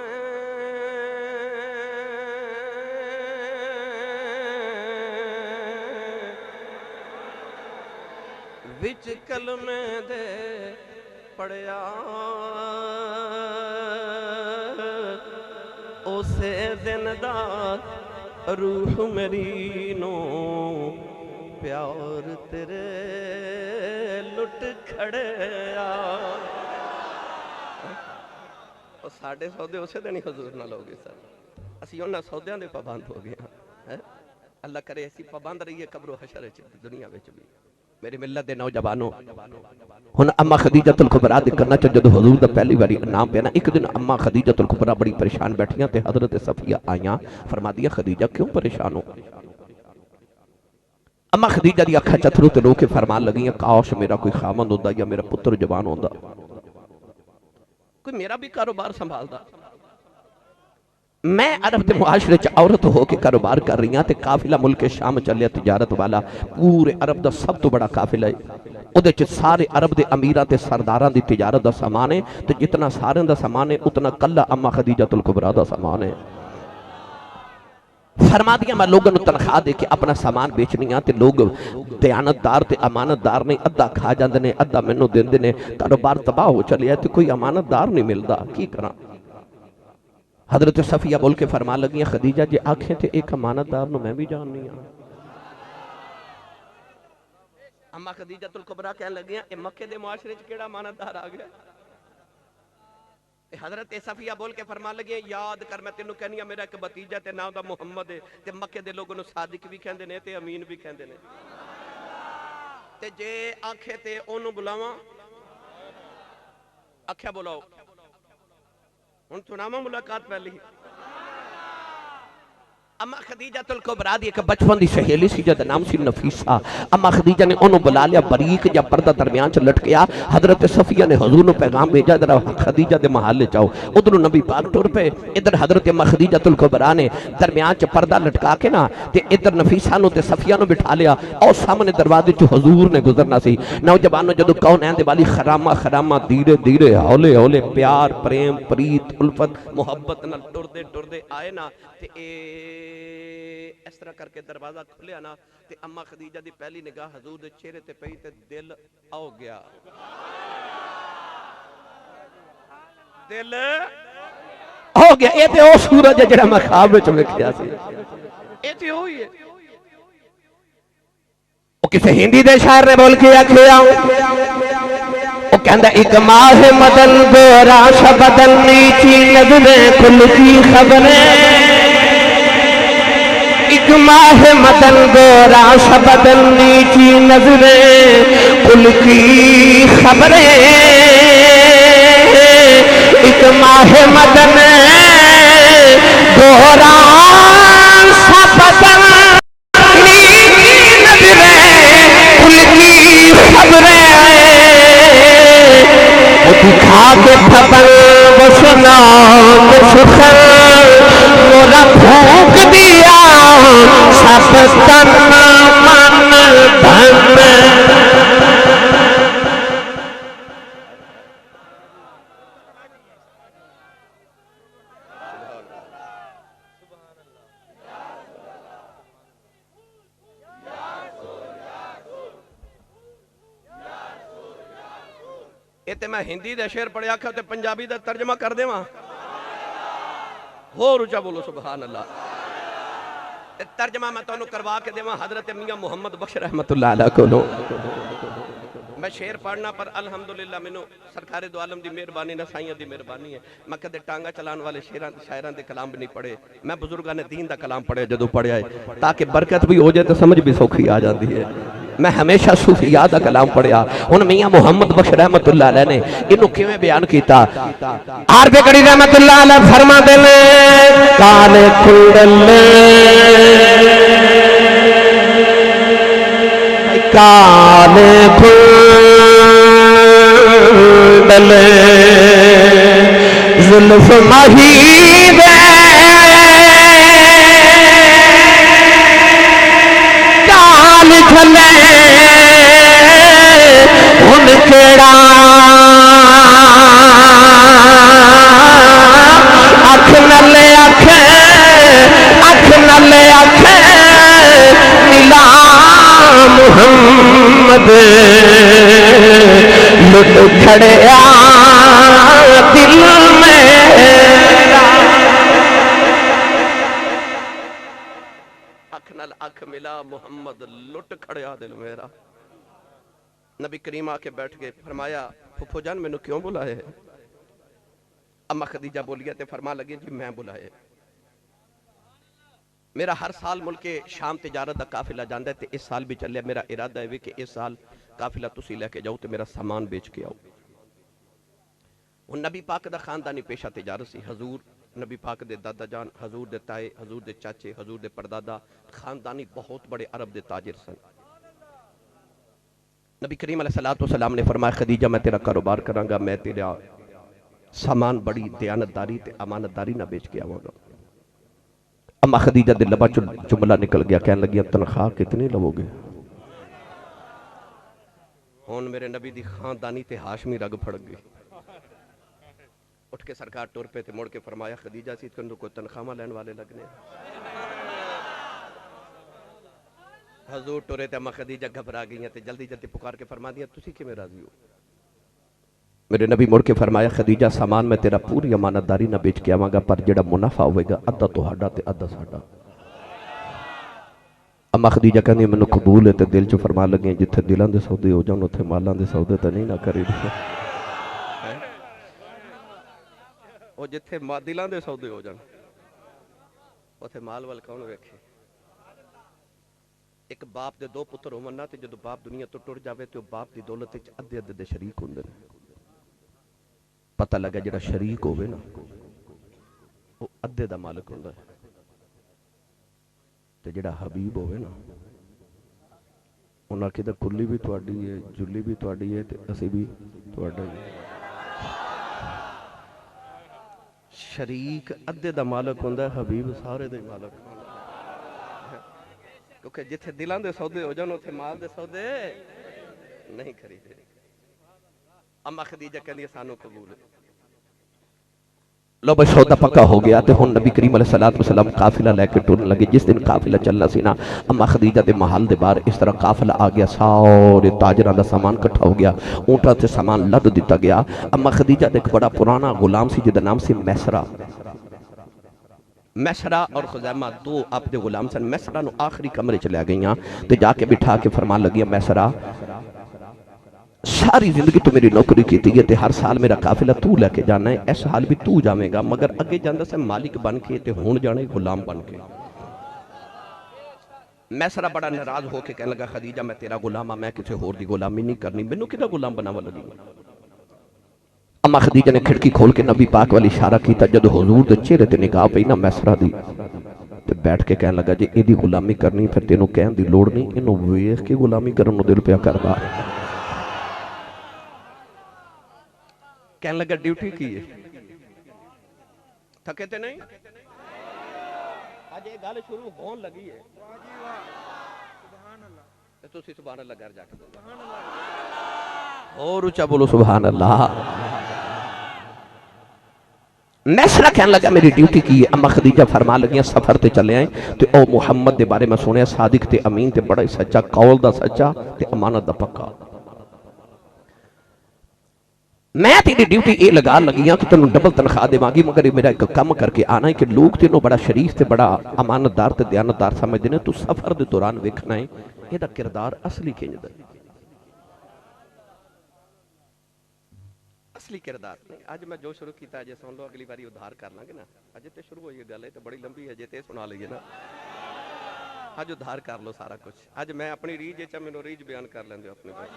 A: وچ کلمے دے پڑھیا اسے دن دا روح میری نو پیار تیرے لٹ کھڑیا اور ساڑھے سودے اسے دن ہی حضور نہ لوگے سر اسی انہاں سودیاں دے پابند ہو گئے ہیں اللہ کرے ایسی پابند رہی ہے قبر و حشر دنیا وچ بھی میری ملت دے نوجوانوں ہن اما خدیجۃ الکبریٰ دی کرنا چ جدوں حضور دا پہلی باری نام پیا نا ایک دن اما خدیجۃ الکبریٰ بڑی پریشان بیٹھیاں تے حضرت صفیہ آئیاں فرما دیا خدیجہ کیوں پریشان ہو اما خدیجہ دی اکھاں چتھرو تے رو کے فرمان لگیاں کاش میرا کوئی خامند ہوندا یا میرا پتر جوان ہوندا کوئی میرا بھی کاروبار سنبھالدا میں عرب دے معاشرے چ عورت ہو کے کاروبار کر رہی ہاں تے قافلہ ملک شام چلیا تجارت والا پورے عرب دا سب تو بڑا قافلہ ہے اودے چ سارے عرب دے امیراں تے سرداراں دی تجارت دا سامان ہے تے جتنا سارے دا سامان ہے اتنا کلا اما خدیجۃ الکبریٰ دا سامان ہے فرما دیا میں لوگوں نے تنخواہ دے کے اپنا سامان بیچنی تے لوگ دیانتدار تے امانتدار نہیں ادھا کھا جاندے نے ادھا مینوں دیندے نے کاروبار تباہ ہو چلیا تے کوئی امانتدار نہیں ملدا کی کراں حضرت صفیہ بول کے فرمان لگیاں خدیجہ جی آنکھیں تے ایک امانتدار نو میں بھی جاننی ہوں اما خدیجۃ الکبریٰ کہنے لگیاں اے مکے دے معاشرے چ کیڑا امانتدار آ گیا حضرت صفیہ بول کے فرمان لگے یاد کر میں تینوں کہنی میرا ایک بتیجہ تے نام دا محمد ہے تے مکے دے لوگوں نو صادق بھی کہندے نے تے امین بھی کہندے نے تے جے آنکھے تے اونوں بلاواں آکھیا بلاؤ ہن سناواں ملاقات پہلی اما خدیجۃ الکبریٰ دی ایک بچپن دی سہیلی سی جد نام سی نفیسہ اما خدیجہ نے انہوں بلا لیا باریک جا پردہ درمیان چ لٹ گیا حضرت صفیہ نے حضور نو پیغام بھیجا ادھر خدیجہ دے محلے جاؤ ادھر نبی پاک ٹر پہ ادھر حضرت اما خدیجۃ الکبریٰ نے درمیان چ پردہ لٹکا کے نا تے ادھر نفیسہ نو تے صفیہ نو بٹھا لیا اور سامنے دروازے چ حضور نے گزرنا سی نوجوانوں جدو کون ہیں دے والی خرامہ خرامہ دھیرے دھیرے ہولے ہولے پیار پریم پریت الفت محبت نال ٹردے آئے نا تے اس طرح کر کے دروازہ کھلیا نا تے اما خدیجہ دی پہلی نگاہ حضور دے چہرے تے پئی تے دل آو گیا دل ہو گیا اے تے او سورج جڑا میں خواب وچ ویکھیا سی اے تے ہوئی ہے او کسے ہندی دے شاعر نے بول کے آکھیا او کہندا ایک ماہ مدن گورا شبدل نیچی نظریں کل کی خبریں ایک ماہ مدن گورا شبدل نیچی نظریں کل کی خبریں ایک ماہ مدن گورا شبدل نیچی نظریں کل کی خبریں وہ دکھا کے پھپل وہ سنا کے سخن مورا پھونک دیا سب تن من دھن اے تے میں ہندی دے شعر پڑھیا کھا تے پنجابی دا ترجمہ کر دے ماں ہو رچا بولو سبحان اللہ ترجمہ میں تو انہوں کروا کے دے ماں حضرت میاں محمد بخش رحمت اللہ علیہ کو لو میں شعر پڑھنا پر الحمدللہ منو سرکار دو عالم دی مہربانی نہ سائیاں دی مہربانی ہے میں کدے ٹانگا چلان والے شاعران دے کلام بھی نہیں پڑھے میں بزرگان دین دا کلام پڑھے جدو پڑھے آئے تاکہ برکت بھی ہو جائے تو سمجھ بھی سوکھی آ جاندی ہے میں ہمیشہ صوفیاء دا کلام پڑھیا ان میاں محمد بخش رحمت اللہ علیہ نے انہوں کیویں بیان کیتا عارف کڑی رحمت اللہ علیہ فرما دے کالے کھلے کالے کھلے زلف مہید کال کھلے ان کیڑا اکھ نلے اکھ نلے اکھ ملا محمد لٹ کھڑیا دل میرا اکھ نل اکھ ملا محمد لٹ کھڑیا دل میرا نبی کریم آ کے بیٹھ گئے فرمایا پھپھو جان میں نے کیوں بلائے اما خدیجہ بولیا تے فرما لگے جی میں بلائے میرا ہر سال ملک شام تجارت دا قافلہ جاندا ہے تے اس سال بھی چلیا. میرا ارادہ ہے کہ اس سال قافلہ تسی لے کے جاؤ تے میرا سامان بیچ کے آؤ. وہ نبی پاک دا خاندانی پیشہ تجارت سی. حضور نبی پاک دے دادا جان، حضور دے تائے، حضور دے چاچے، حضور دے پردادا خاندانی بہت بڑے عرب دے تاجر سن. نبی کریم علیہ السلام نے فرمایا خدیجہ میں تیرا کاروبار کراں گا، میں تیرا سامان بڑی دیانتداری تے امانتداری نہ بیچ کے آواں گا. اما خدیجہ دے لبا جملہ نکل گیا، کہنے لگی تنخواہ کتنی لو گے؟ ہون میرے نبی دی خاندانی تے ہاشمی رگ پھڑ گئی. اٹھ کے سرکار ٹور پہ تے موڑ کے فرمایا خدیجہ سید کندو کو تنخواہ لین والے لگنے. حضور ٹورے تے اما خدیجہ گھبرا گئی ہیں تے جلدی جلدی پکار کے فرما دیا تسی کی میں راضی ہو؟ میرے نبی مڑ کے فرمایا خدیجہ سامان میں تیرا پوری امانتداری نہ بیچ کے آواں گا، پر جڑا منافع ہوئے گا ادھا تہاڈا تے ادھا ساڈا. اما خدیجہ کہندی مینوں قبول ہے تے دل چ فرما لگے جتھے دلاں دے سودے ہو جان اوتھے مالاں دے سودے تے نہیں نہ کری. او جتھے دلاں دے سودے ہو جان اوتھے مال ول کون ویکھے. ایک باپ دے دو پتر ہون نا تے جدوں باپ دنیا تو ٹر جاوے تے باپ دی دولت وچ ادھے ادھے دے شریک ہوندے نے. پتہ لگا جڑا شریک ہوئے نا وہ ادھے دا مالک ہوندا ہے تے جڑا حبیب ہوئے نا انہاں کہدا کلی بھی تواڈی ہے، جلی بھی تواڈی ہے تے اسی بھی تواڈا ہی. شریک ادھے دا مالک ہوندا ہے، حبیب سارے دے مالک ہوندا ہے. کیونکہ جتھے دلاں دے سودے ہو جان اوتھے مال دے سودے نہیں خریدے. اما خدیجہ کہندی سانو قبول ہے. لو بھائی سودا پکا ہو گیا تے ہن نبی کریم علیہ السلام قافلہ لے کے ٹرن لگے. جس دن قافلہ چلنا سی نا اما خدیجہ دے محل دے باہر اس طرح قافلہ آ گیا، سارے تاجراں دا سامان کٹھا ہو گیا، اونٹاں تے سامان لد دتا گیا. اما خدیجہ دے ایک بڑا پرانا غلام سی جدا نام سی میسرہ. میسرہ اور خزیمہ دو آپ دے غلام سن. میسرہ نو آخری کمرے چلے گئیاں تے جا کے بٹھا کے فرمان لگیا میسرہ ساری زندگی تو میری نوکری کی تھی تے ہر سال میرا قافلہ تو لے کے جانا ہے، اس سال بھی تو جاویں گا، مگر اگے جاندہ سے مالک بن کے تے ہون جانے غلام بن کے. میسرہ بڑا ناراض ہو کے کہنے لگا خدیجہ میں تیرا غلام ہاں، میں کسی ہور دی غلامی نہیں کرنی، مینوں کدا غلام بناوا لگی. اما خدیجہ نے کھڑکی کھول کے نبی پاک والی اشارہ کیتا. جد حضور دے چہرے تے نگاہ پئی نا میسرہ دی تے بیٹھ کے کہنے لگا جی ایدی غلامی کرنی پھر تینوں کہن دی لوڑ نہیں، انہوں ویخ کے غلامی کرنو دل پیا کردا. کہنے لگا ڈیوٹی کی ہے تھکے تے نہیں. آج یہ گال شروع ہون لگی ہے تو سی سبحان اللہ گھر جا کے اور اچھا بولو سبحان اللہ. میسرہ کہنے لگا میری ڈیوٹی کی ہے. اما خدیجہ فرما لگیاں سفر تے چلے آئیں تو او محمد دے بارے میں سنے صادق تے امین تے بڑا سچا، قول دا سچا تے امانت دا پکا. میں تیری ڈیوٹی اے لگا لگیاں کہ تنوں ڈبل تنخواہ دے مانگی، مگر میرا ایک کم کر کے آنا ہے کہ لوگ تینوں بڑا شریف تے بڑا امانتدار تے دیانتدار سمجھ دینے. تو سفر دے دوران ویکھنا ہے یہ دا کردار اصلی کینج دا اصلی کردار نہیں. آج میں جو شروع کیتا ہے جے سن لو اگلی باری ادھار کر لیں گے نا. آج تے شروع ہوئی گل ہے تو بڑی لمبی ہے جے تے سنا لئیے نا. آج ادھار کر لو سارا کچھ. آج میں اپنی ریج چاہ میں ریج بیان کر لیں دے اپنے پاس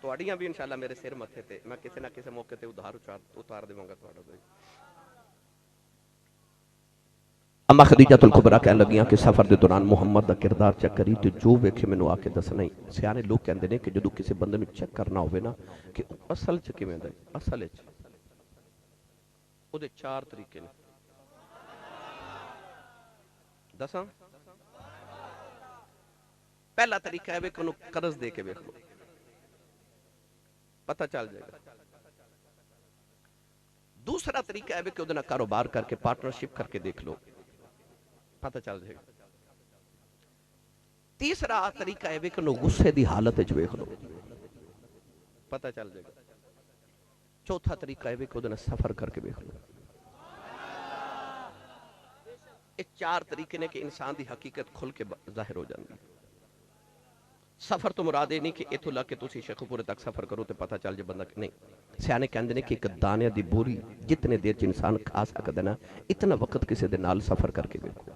A: تو اڑیاں بھی انشاءاللہ میرے سر متھے تے میں کسی نہ کسی موقع تے ادھار اتار دے مانگا تھوڑا دے. اما خدیجہ الکبریٰ کہنے لگیاں کہ سفر دے دوران محمد دا کردار چیک کری تو جو ویکھے میں نو آکے دس نہیں. سیانے لوگ کہندے نے کہ جدو کسی بندے نو چیک کرنا ہوئے نا کہ اصل چکے میں دے اصل اچھ او دے 4 طریقے نے. دساں پہلا طریقہ ہے کہ انہوں قرض دے کے ویکھ لو پتہ چل جائے گا. دوسرا طریقہ ہے کہ ادھنا کاروبار کر کے پارٹنرشپ کر کے دیکھ لو پتہ چل جائے گا. تیسرا طریقہ ہے کہ انہوں غصے دی حالت ہے جو ویکھ لو پتہ چل جائے گا. چوتھا طریقہ ہے کہ ادھنا سفر کر کے ویکھ لو. یہ 4 طریقے نے کہ انسان دی حقیقت کھل کے ظاہر ہو جاندی. سفر تو مراد نہیں کہ اتھو لگ کے تسی شیخ پورے تک سفر کرو تو پتہ چل جائے بندہ نہیں. سیانے کہندے نے کہ ایک دانے دی بوری جتنے دیر چ انسان کھا سکدا نا اتنا وقت کسی دے نال سفر کر کے ویکھو.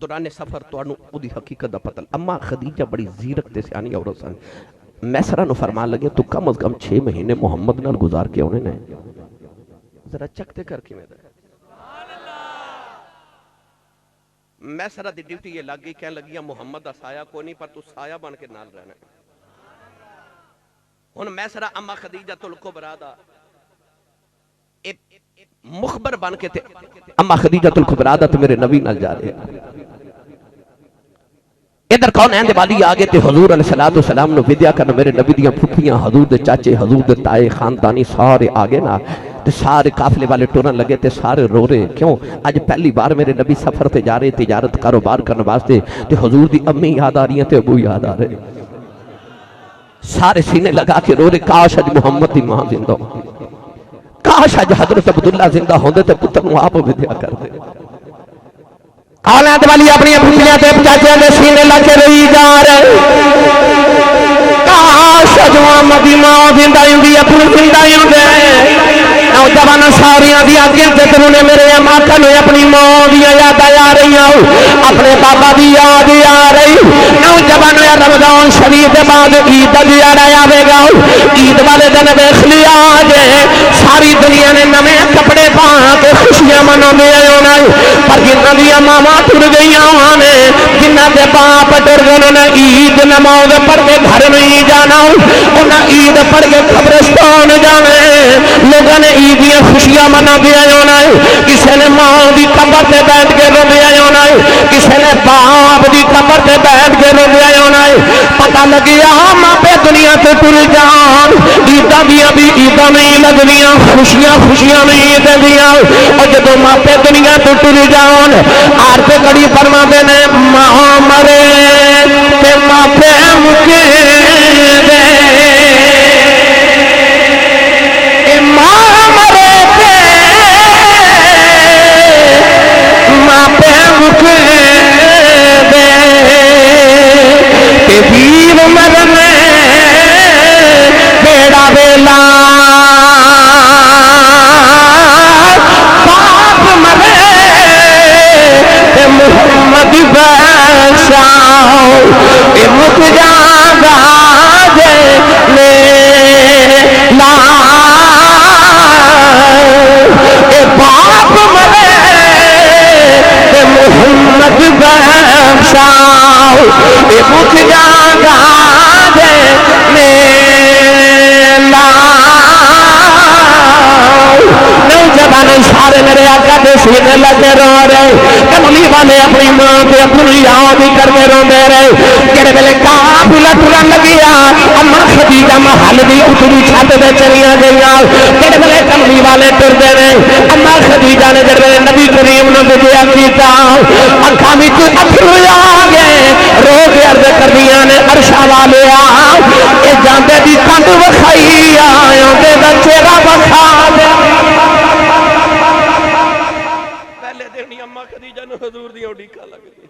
A: دوران سفر تانوں اودی حقیقت دا پتہ اما خدیجہ بڑی زیرک تے سیانی عورت سن میسرہ نو فرمان لگے تو کم از کم 6 مہینے محمد نال گزار کے ہونے نے ذرا چکتے کر کے میں میسرہ دی ڈیوٹی یہ لگ گئی کہنے لگیا محمد دا سایہ کو نہیں پر تو سایہ بن کے نال رہنا ہے ہن میسرہ اما خدیجہ الکبریٰ دا مخبر بن کے تھے اما خدیجہ الکبریٰ تے میرے نبی نال جا رہے ادھر کون ہیں دے والی آگے تے حضور علیہ السلام نو ودیا کرنا میرے نبی دیاں پھپھیاں حضور دے چاچے حضور دے تائے خاندانی سارے آگے نا تے سارے قافلے والے ٹورن لگے تے سارے رو رہے کیوں آج پہلی بار میرے نبی سفر تے جا رہے تجارت کاروبار کرنے واسطے تے حضور دی امی یاد آ رہی ہیں تے ابو یاد آ رہے سارے سینے لگا کے رو رہے کاش اج محمد دی ماں زندہ ہو کاش اج حضرت عبداللہ زندہ ہوندے تے پتر نو آپ ودیا کر دے اولاد والی اپنی پھپھیاں تے چاچیاں دے سینے لگ کے روئی جا رہے کاش اج محمد دی ماں زندہ ہوندی اپنی زندہ ہوندے نوجوان ساریاں دی اگے تے نے میرے آقا نے اپنی ماں دی یاد آ رہی اپنے بابا دی یاد آ رہی نوجوان رمضان شریف دے بعد عید دا دیہڑا آوے گا عید والے دن ویکھ لیا جے ساری دنیا نے نویں کپڑے پا کے خوشیاں مناندے ہونا پر جنہاں دی ماواں ٹر گئیاں نے جنہاں دے باپ ٹر گئے نے عید نماز پڑھ کے گھر نہیں جانا انہاں عید پڑھ کے قبرستان جانا لوگوں نے عید دیاں خوشیاں مناندے ہونا کسے نے ماں دی قبر تے بیٹھ کے روندے ہونا کسے نے باپ دی قبر تے بیٹھ کے روندے ہونا پتہ لگیا ماپے دنیا تے ٹر جان عیداں دیاں بھی عیداں نہیں لگدیاں خوشیاں خوشیاں نہیں دیندیاں اور جدوں ماپے دنیا تے ٹر جان آر تے کڑی فرماندے نے ماں مرے تے ماپے مکے دے اے ماں مرے تے ماپے مکے دے تے ویر مرنے بیڑا ویلا باپ مرے تے محمد بخشاؤ اے مک جاگا جے لے لا اے باپ مرے تے محمد بخشاؤ اے مک جاگا جے لے لا نوجوان سارے میرے آقا دے سینے لگے رو رہے کملی والے اپنی ماں تے اپنی یاد کرتے روندے رہے جڑے ویلے قافلہ ٹرن لگیا اما خدیجہ محل دی اتلی چھت تے چلیاں گئیاں جڑے ویلے کملی والے ٹردے رہے اما خدیجہ نے جڑے ویلے نبی کریم نوں ودیا کیتا اکھاں وچ اتھرو آ گئے رو کے عرض کردیاں نے عرشاں والے اے جاندے دی کنڈ وکھائی آندے دا چہرہ وکھا دے پہلے دن اما خدیجہ نو حضور دی اڈیکا لگ گئی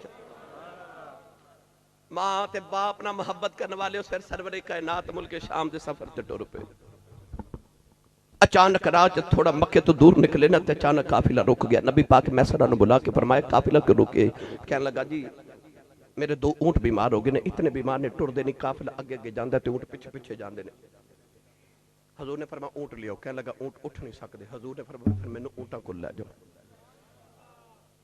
A: ماں تے باپ نہ محبت کرنے والے اس پھر سرور کائنات ملک شام دے سفر تے ٹر پے اچانک راہ تھوڑا مکے تو دور نکلے نا تے اچانک قافلہ رک گیا نبی پاک میسرہ نے بلا کے فرمایا قافلہ کیوں رکے کہنے لگا جی میرے 2 اونٹ بیمار ہو گئے نے اتنے بیمار نے ٹر دے نہیں قافلہ اگے اگے جاندے تے اونٹ پیچھے پیچھے جاندے نے حضور نے فرمایا اونٹ لیو کہنے لگا اونٹ اٹھ نہیں سکتے حضور نے فرمایا پھر مینوں اونٹاں کول لے جاؤ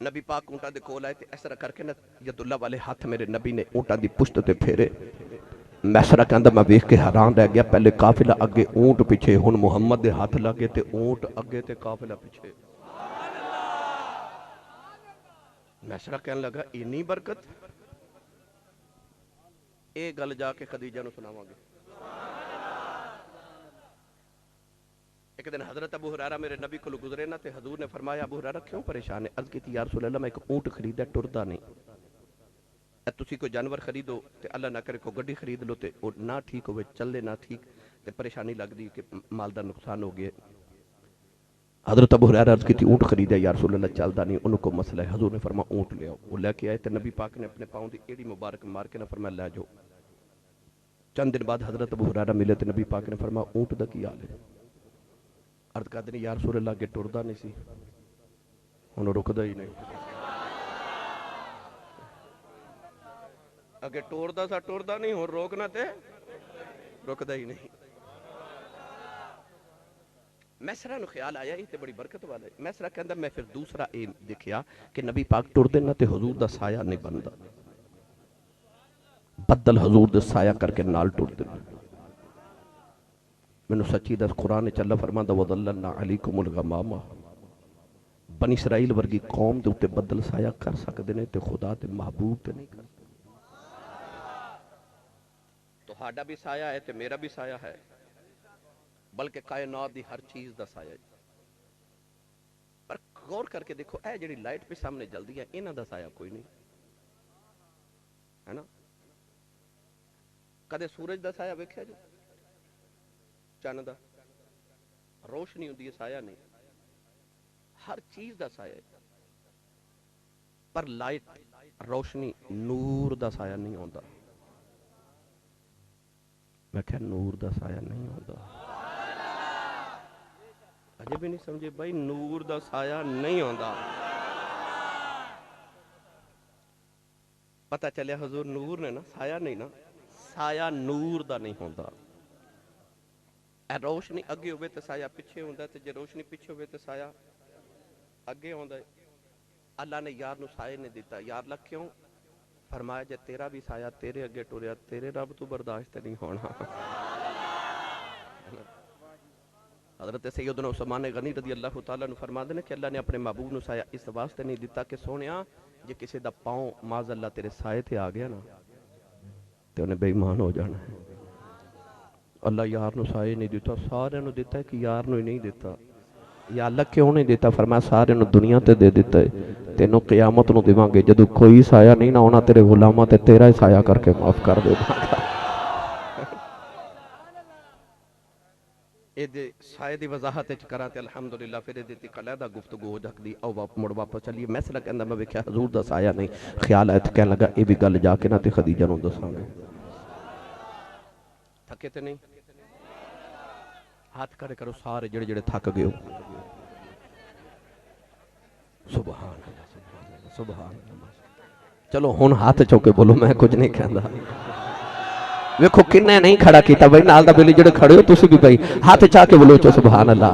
A: نبی پاک اونٹاں دے کول آئے تے اس طرح کر کے نا ید اللہ والے ہاتھ میرے نبی نے اونٹاں دی پشت تے پھیرے میسرہ کہندا میں ویکھ کے حیران رہ گیا پہلے قافلہ اگے اونٹ پیچھے ہن محمد دے ہاتھ لگے تے اونٹ اگے تے قافلہ پیچھے میسرہ کہنے لگا اینی برکت اے گل جا کے خدیجہ نو سناواں گے ایک دن حضرت ابو ہریرہ میرے نبی کو گزرے نا تے حضور نے فرمایا ابو ہریرہ کیوں پریشان ہے عرض کی تھی یا رسول اللہ میں ایک اونٹ خریدا ٹردا نہیں تسی کوئی جانور خریدو تے اللہ نہ کرے کو گڈی خرید لو تے او نہ ٹھیک ہوئے چلے نہ ٹھیک تے پریشانی لگ دی کہ مال دا نقصان ہو گیا حضرت ابو ہریرہ عرض کی تھی اونٹ خریدا یا رسول اللہ چلدا نہیں انہوں کو مسئلہ ہے حضور نے فرمایا اونٹ لے آؤ وہ لے کے آئے تے نبی پاک نے اپنے پاؤں دی ایڑی مبارک مار کے نہ فرمایا لے جاؤ چند دن بعد حضرت ابو ہریرہ ملے تے نبی پاک نے فرمایا اونٹ دا کی حال ہے عرض کہتے ہیں یا رسول اللہ کے ٹردا نہیں سی انہوں رکدا ہی نہیں اگے ٹوردا نہیں ہوں روکنا تے رکدا ہی نہیں. میسرا نو خیال آیا یہ تے بڑی برکت والا ہے. میسرا کہندا میں پھر دوسرا اے دیکھیا کہ نبی پاک ٹردے نہ تے حضور دا سایہ نہیں بندا, بدل حضور دا سایہ کر کے نال ٹردے. میں سچی دس قرآن چ اللہ فرماندا وَظَلَّلْنَا عَلَيْكُمُ الْغَمَامَ, بنی اسرائیل ورگی قوم دے اُتے بدل سایہ کر سکدے نے تے خدا تے محبوب تے نہیں کر سکدے. تو ہاڈا بھی سایہ ہے تے میرا بھی سایہ ہے, بلکہ کائنات دی ہر چیز دا سایہ ہے. پر غور کر کے دیکھو اے جڑی لائٹ پہ سامنے جلدی ہے انہاں دا سایہ کوئی نہیں ہے نا. کدے سورج دا سایہ ویکھیا جی, چن دا روشنی ہوندی ہے سایہ نہیں, ہر چیز دا سایہ ہے. پر لائٹ روشنی نور دا سایہ نہیں ہوندا. میں کہا نور دا سایہ نہیں ہوندا. اجے بھی نہیں سمجھے بھائی, نور دا سایہ نہیں ہوندا. پتہ چلیا حضور نور نے نا, سایہ نہیں نا, سایہ نور دا نہیں ہوندا. اے روشنی اگے ہوئے تے سایہ پیچھے ہوندا, تے جے روشنی پیچھے ہوئے تے سایہ اگے ہوندا ہے. اللہ نے یار نو سایہ نے دیتا. یار اللہ کیوں؟ فرمایا جے تیرا بھی سایہ تیرے اگے ٹریا تیرے رب تو برداشت نہیں ہونا. حضرت سیدنا عثمان غنی رضی اللہ تعالیٰ نے فرما دینے کہ اللہ نے اپنے محبوب نو سایہ اس واسطے نہیں دیتا کہ سونیا جے کسی دا پاؤں معاذ اللہ تیرے سائے تے آ گیا نا تے انہیں بے ایمان ہو جانا ہے. اللہ یار نو سایہ نہیں دیتا, سارے نو دیتا ہے کہ یار نو ہی نہیں دیتا. یا اللہ کیوں نہیں دیتا؟ فرمایا سارے نو دنیا تے دے دیتا ہے, تینوں قیامت نو دیواں گے جدو کوئی سایہ نہیں نہ ہونا تیرے غلامہ تے تیرا ہی سایہ کر کے معاف کر دے گا. ایدے سایہ دی وضاحت کراتے الحمدللہ پھر ایدے تی قلیدہ گفتگو ہو جک دی. او مڑ واپس چلیے. میسرہ کہندہ میں ویکھیا حضور دا سایہ نہیں, خیال آئے تو کہنے لگا اے بھی گل جا کے نہ تے خدیجہ نو دساں گے. تھکے تے نہیں؟ ہاتھ کرے کرو سارے جڑے جڑے تھک گئے ہو. سبحان اللہ سبحان اللہ. چلو ہن ہاتھ چوکے بولو, میں کچھ نہیں کہندا. ویکھو کنے نہیں کھڑا کیتا بھائی, نال دا بیلی جڑے کھڑے ہو تسی بھی بھائی ہاتھ چاہ کے بولو چو سبحان اللہ.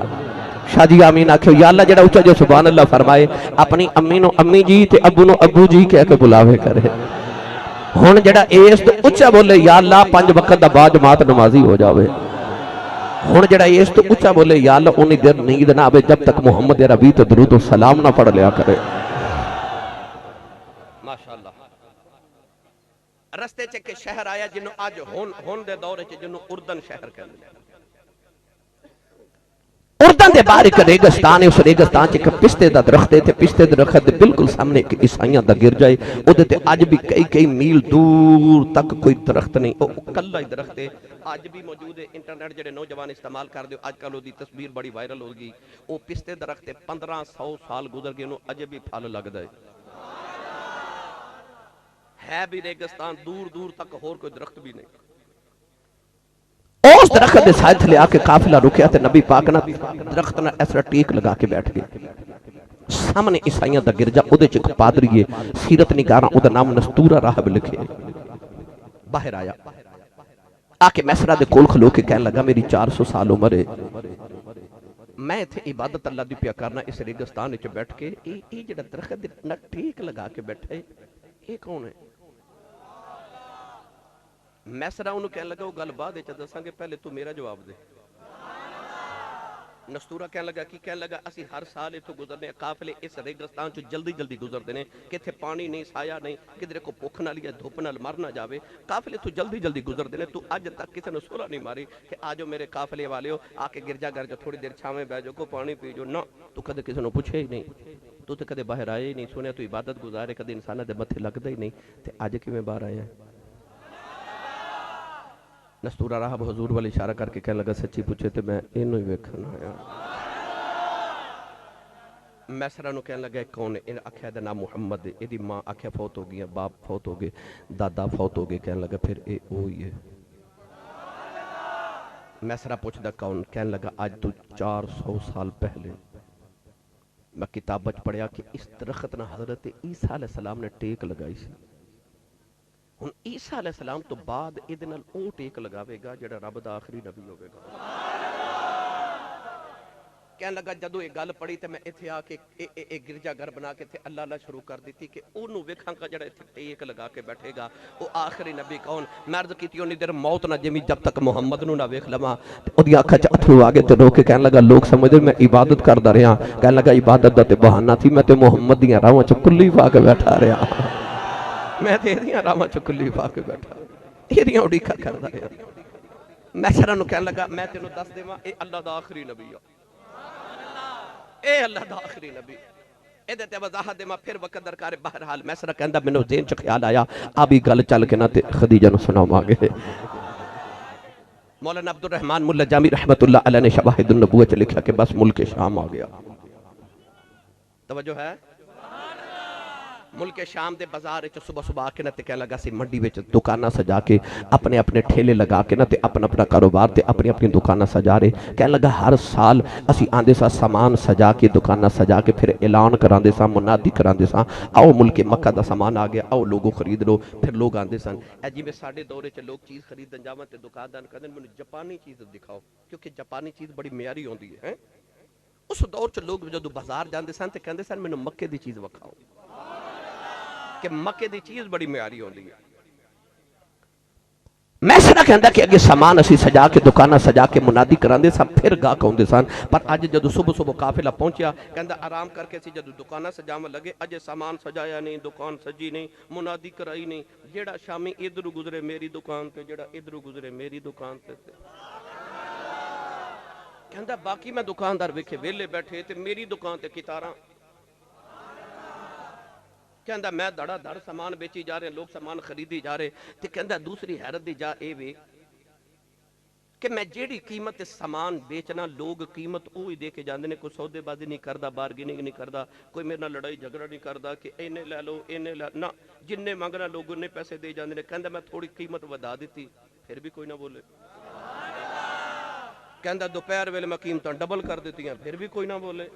A: شاہ جی آمین آکھو. یا اللہ جڑا اچھا جو سبحان اللہ فرمائے اپنی امی نو امی جی تے ابو نو ابو جی کہہ کے بلاوے کرے. ہن جڑا ایس تو اچھا بولے یا اللہ 5 وقت دا با جماعت نمازی ہو جاوے. ہن جڑا اس تو اچھا بولے یا اللہ انہی دیر نیند نہ آوے جب تک محمد ربی تو درود و سلام نہ پڑھ لیا کرے. ماشاءاللہ. رستے چکے شہر آیا جنہوں آج ہون دے دورے چے جنہوں اردن شہر کہنے لیا. اردن دے باہر ایک ریگستان ہے. اس ریگستان چے پستے دا درخت ہے. پستے دا درخت بالکل سامنے ایک عیسائیاں دا گر جائے. او دے تے آج بھی کئی میل دور تک کوئی درخت نہیں. او کلہ ہی درخت ہے. آج بھی موجود ہے. انٹرنیٹ جڑے نوجوان استعمال کر دے آج کل دی تصویر بڑی وائرل ہوگی. او پستے درخت ہے. 1500 سال گزر گئے انہوں اج بھی پھل لگ دے. ہے بھی ریگستان دور دور تک اور کوئی درخت بھی نہیں. اس درخت دے سائے تھلے آکے قافلہ رکیا تے نبی پاک نہ درخت نہ ایسا ٹیک لگا کے بیٹھ گئے. سامنے عیسائیاں دا گرجا او دے چک پادریے سیرت نگاراں او دا نام نستورہ راہب لکھے. باہر آیا آکے میسرہ دے کول کھلو کے کہنے لگا میری 400 سال عمر ہے, میں تھے عبادت اللہ دی پیا کرنا اس ریگستان وچ بیٹھ کے. اے جڑا درخت دے نہ ٹیک لگا کے بیٹھے اے کون ہے؟ میسرہ انہوں کہنے لگا وہ گل بعد اچھا دساں گے, پہلے تو میرا جواب دے. نستورہ کہنے لگا کی کہنے لگا اسی ہر سال اتھو گزرنے قافلے اس ریگستان چو جلدی جلدی گزر دینے کہ تھے پانی نہیں سایہ نہیں کدھرے کو بھوک نہ لیا دھوپ نہ مر نہ جاوے. قافلے تو جلدی جلدی گزر دینے. تو آج تک کسی نے سورہ نہیں ماری کہ آجو میرے قافلے والے ہو آکے گرجا گھر جو تھوڑی دیر چھاویں بیجو کو پانی پیجو. نہ تو کدھے کسی نے پوچھے ہی نہیں, تو تے کدھے باہر آئے ہی نہیں. سنے تو عبادت گزارے کدھے انسانہ دے متھے لگ دے ہی نہیں. تے آج کی میں باہر آئے ہیں. نستورہ راہب حضور والی اشارہ کر کے کہنے لگا سچی پوچھے تے میں انہوں ہی ویکھنا ہے. میسرہ نو کہنے لگا کون ہے؟ ان آکھیا دا نام محمد ہے. ایدی ماں آکھیا فوت ہو گیا, باپ فوت ہو گئے, دادا فوت ہو گئے. کہنے لگا پھر اے ہوئی ہے. میسرہ پوچھ دا کون؟ کہنے لگا آج تو 400 سال پہلے میں کتاب بچ پڑھیا کہ اس درخت نہ حضرت عیسیٰ علیہ السلام نے ٹیک لگائی سی. ہن عیسیٰ علیہ السلام تو بعد ایدے نال او ٹیک لگاوے گا جڑا رب دا آخری نبی ہوئے گا. کہنے لگا جدو یہ گل پڑھی تے میں اتھے آ کے ایک گرجا گھر بنا کے تھے اللہ اللہ شروع کر دیتی کہ انہوں ویکھاں کا جڑا اتھے ٹیک لگا کے بیٹھے گا وہ آخری نبی کون. میں عرض کی تھی انہی دیر موت نہ جمی جب تک محمد نو نہ ویکھ لما. او دی آنکھاں اتھرو آگے تے رو کے کہنے لگا لوگ سمجھ میں عبادت کر دا رہا. کہنے لگا عبادت دا تے بہانہ تھی میں تے محمد دیاں راواں چ کلی پا کے بیٹھا رہا. میں تے دیاں راواں چ کلی پا کے بیٹھا یہ دیاں اڑیکھا کر دا رہا. میں سرا نو کہنے لگا میں تینوں دس دیواں اے اللہ دا آخری نبی ہے. اے اللہ دا آخری نبی اے دیتے وضاحت دے ماں پھر وقت درکار. بہرحال میں سرا کہندہ میں نے ذہن چ خیال آیا آبی گل چل کے نہ تے خدیجہ نو سناؤ مانگے. مولانا عبدالرحمن ملا جامی رحمت اللہ علیہ نے شواہد النبوہ چ لکھا کہ بس ملک شام آ گیا. توجہ ہے ملک شام دے بازار چ صبح صبح آکے نہ تے کہنے لگا سی منڈی وچ دکانہ سجا کے اپنے اپنے ٹھیلے لگا کے نہ تے اپنا اپنا کاروبار تے اپنی اپنی دکانہ سجا رہے. کہنے لگا ہر سال اسی آندے سا سامان سجا کے دکانہ سجا کے پھر اعلان کراندے سا منادی کراندے سا آؤ ملک مکہ دا سامان آ گیا آؤ لوگوں خرید لو. پھر لوگ آندے سن اے جی میں ساڑھے دورے چ لوگ چیز خریدن جاواں تے دکاندار کہندے مینوں جاپانی چیز دکھاؤ کیونکہ جاپانی چیز بڑی معیاری ہوندی ہے. اس دور چ لوگ جدوں بازار جاندے سن تے کہندے سن مینوں مکے دی چیز وکھاؤ کہ مکے دی چیز بڑی معیاری ہوندی ہے. میں سنا کہندا کہ اگے سامان اسی سجا کے دکانہ سجا کے منادی کراندے سن پھر گاہ کہندے سن. پر اج جدوں صبح صبح قافلہ پہنچیا کہندا آرام کر کے سی جدوں دکانہ سجاون لگے اجے سامان سجایا نہیں دکان سجی نہیں منادی کرائی نہیں. جیڑا شامی ادھر گزرے میری دکان تے جیڑا ادھر گزرے میری دکان تے کہندا باقی میں دکاندار ویکھے ویلے بیٹھے تے میری دکان تے کتاراں. کہندا میں دڑا دڑ سامان بیچی جا رہے لوگ سامان خریدی جا رہے. تے کہندا دوسری حیرت دی جا اے وے کہ میں جیڑی قیمت سامان بیچنا لوگ قیمت اوہی دے کے جاندے نے. کوئی سودے بازی نہیں کردا بارگیننگ نہیں کردا کوئی میرے نال لڑائی جھگڑا نہیں کردا کہ اینے لے لو اینے لے نہ جننے مانگنا لوگوں نے پیسے دے جاندے نے. کہندا میں تھوڑی قیمت ودا دیتی پھر بھی کوئی نہ بولے. کہندا دوپہر ویلے میں قیمتاں ڈبل کر دیتی ہیں پھر بھی کوئی نہ بولے.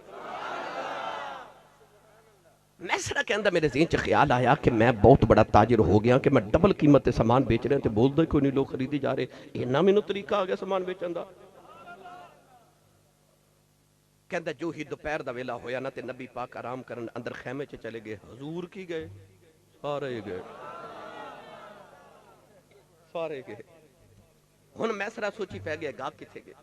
A: میں سرا کہندا میرے ذہن چ خیال آیا کہ میں بہت بڑا تاجر ہو گیا کہ میں ڈبل قیمت تے سامان بیچ رہے ہیں تے بول دے کوئی نہیں لوگ خریدی جا رہے. اینا مینوں طریقہ آ گیا سامان بیچن دا. کہندا جو ہی دوپہر دا ویلا ہویا نا تے نبی پاک آرام کرن اندر خیمے چ چلے گئے. حضور کی گئے سارے گئے سارے گئے. ہن میں سرا سوچی پہ گیا گاہ کتھے گئے.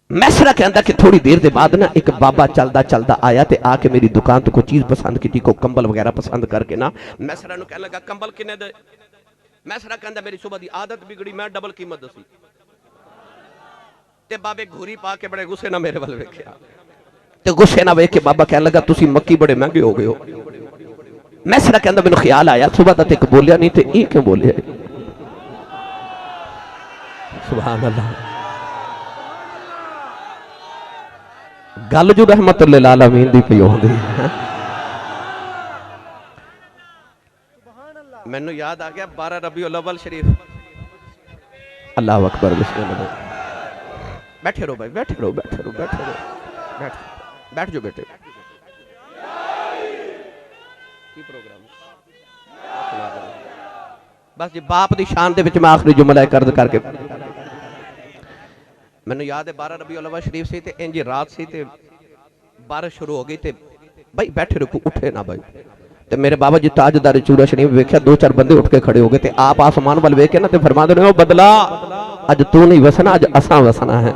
A: میں سرا کہندا کہ تھوڑی دیر دے بعد نا ایک بابا چلدا چلدا آیا تے آ کے میری دکان تو کوئی چیز پسند کی تھی کو کمبل وغیرہ پسند کر کے نا میں سرا نو کہنے لگا کمبل کنے دے. میں سرا کہندا میری صبح دی عادت بگڑی میں ڈبل قیمت دسی تے بابے گھوری پا کے بڑے غصے نہ میرے ول ویکھیا تے غصے نہ ویکھ کے بابا کہنے لگا تسی مکی بڑے مہنگے ہو گئے ہو. میں سرا کہندا مینوں خیال آیا صبح دا تے ایک بولیا نہیں تے اے کیوں بولیا. سبحان اللہ گل جو رحمت للعالمین دی پئی ہوندی. مینوں یاد آ گیا 12 ربیع الاول شریف. اللہ اکبر بسم اللہ. بیٹھے رہو بھائی بیٹھے رہو بیٹھے رہو بیٹھے رہو بیٹھ جو بیٹے. کی پروگرام بس جی باپ دی شان دے وچ میں آخری جملہ کرد کر کے میں نے یاد ہے 12 ربیع الاول شریف سے تے انجی رات سے تے بارش شروع ہو گئی تے بھائی بیٹھے رکو اٹھے نہ بھائی. تے میرے بابا جی تاجدار چورا شریف ویکھیا 2-4 بندے اٹھ کے کھڑے ہو گئے تے آپ آسمان وال ویکھ کے نا تے فرما دے او بدلا اج تو نہیں وسنا اج اساں وسنا ہے.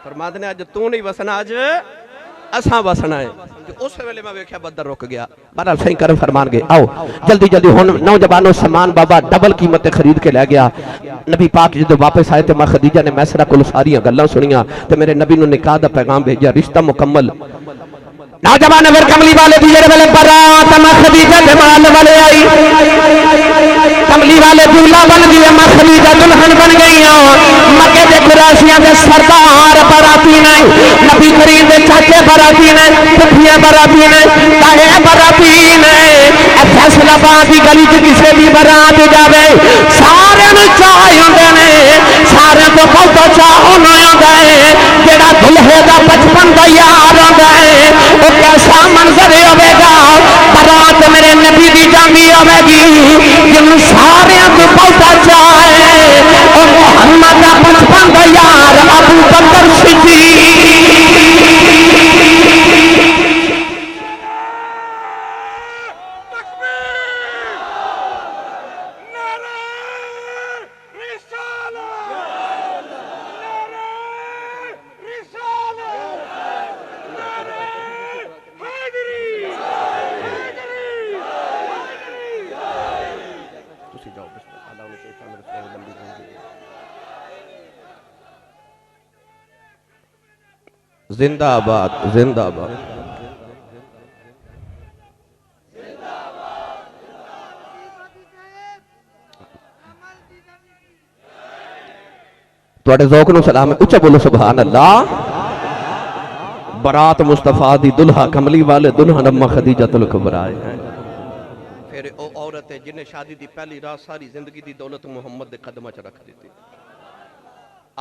A: فرما دے اج تو نہیں وسنا اج اساں وسنا ہے. اس ویلے میں ویکھیا بدر رک گیا. بہرحال صحیح کرم فرمان گئے آؤ جلدی جلدی ہن نوجوانوں سامان بابا ڈبل قیمت خرید کے لے گیا. نبی پاک جدو واپس آئے تے ماں خدیجہ نے میسرہ کل ساریاں گلاں سنیاں تے میرے نبی نے نکاح دا پیغام بھیجا رشتہ مکمل. نوجوان پھر کملی والے دی جڑے ویلے برات ماں خدیجہ دے مال والے آئی کملی والے دولہا بن گئی ماں خدیجہ دلہن بن گئی. مکے دے قریشیاں دے سردار براتی نے نبی کریم دے چاچے براتی نے پھپھیاں براتی نے تاہے براتی نے. فیصلہ آباد دی گلی چ کسے بھی برات جاوے سارے نوں چاہ ہوندے نے سارے تو بہت چاہ ہونا ہوندا ہے جڑا دلہے دا بچپن دا یار ہوندا ہے او کیسا منظر ہوے گا. برات میرے نبی دی جامی آوے گی جن سارے کو پوتا چاہے او محمد بچپن دا یار ابو بکر صدیق زندہ آباد زندہ آباد توڑے ذوق نو سلام ہے اچھا بولو سبحان اللہ برات مصطفیٰ دی دلہا کملی والے دلہا نمہ خدیجہ الکبریٰ ہیں پھر او عورت ہے جنہیں شادی دی پہلی رات ساری زندگی دی دولت محمد دے قدمہ چ رکھ دیتی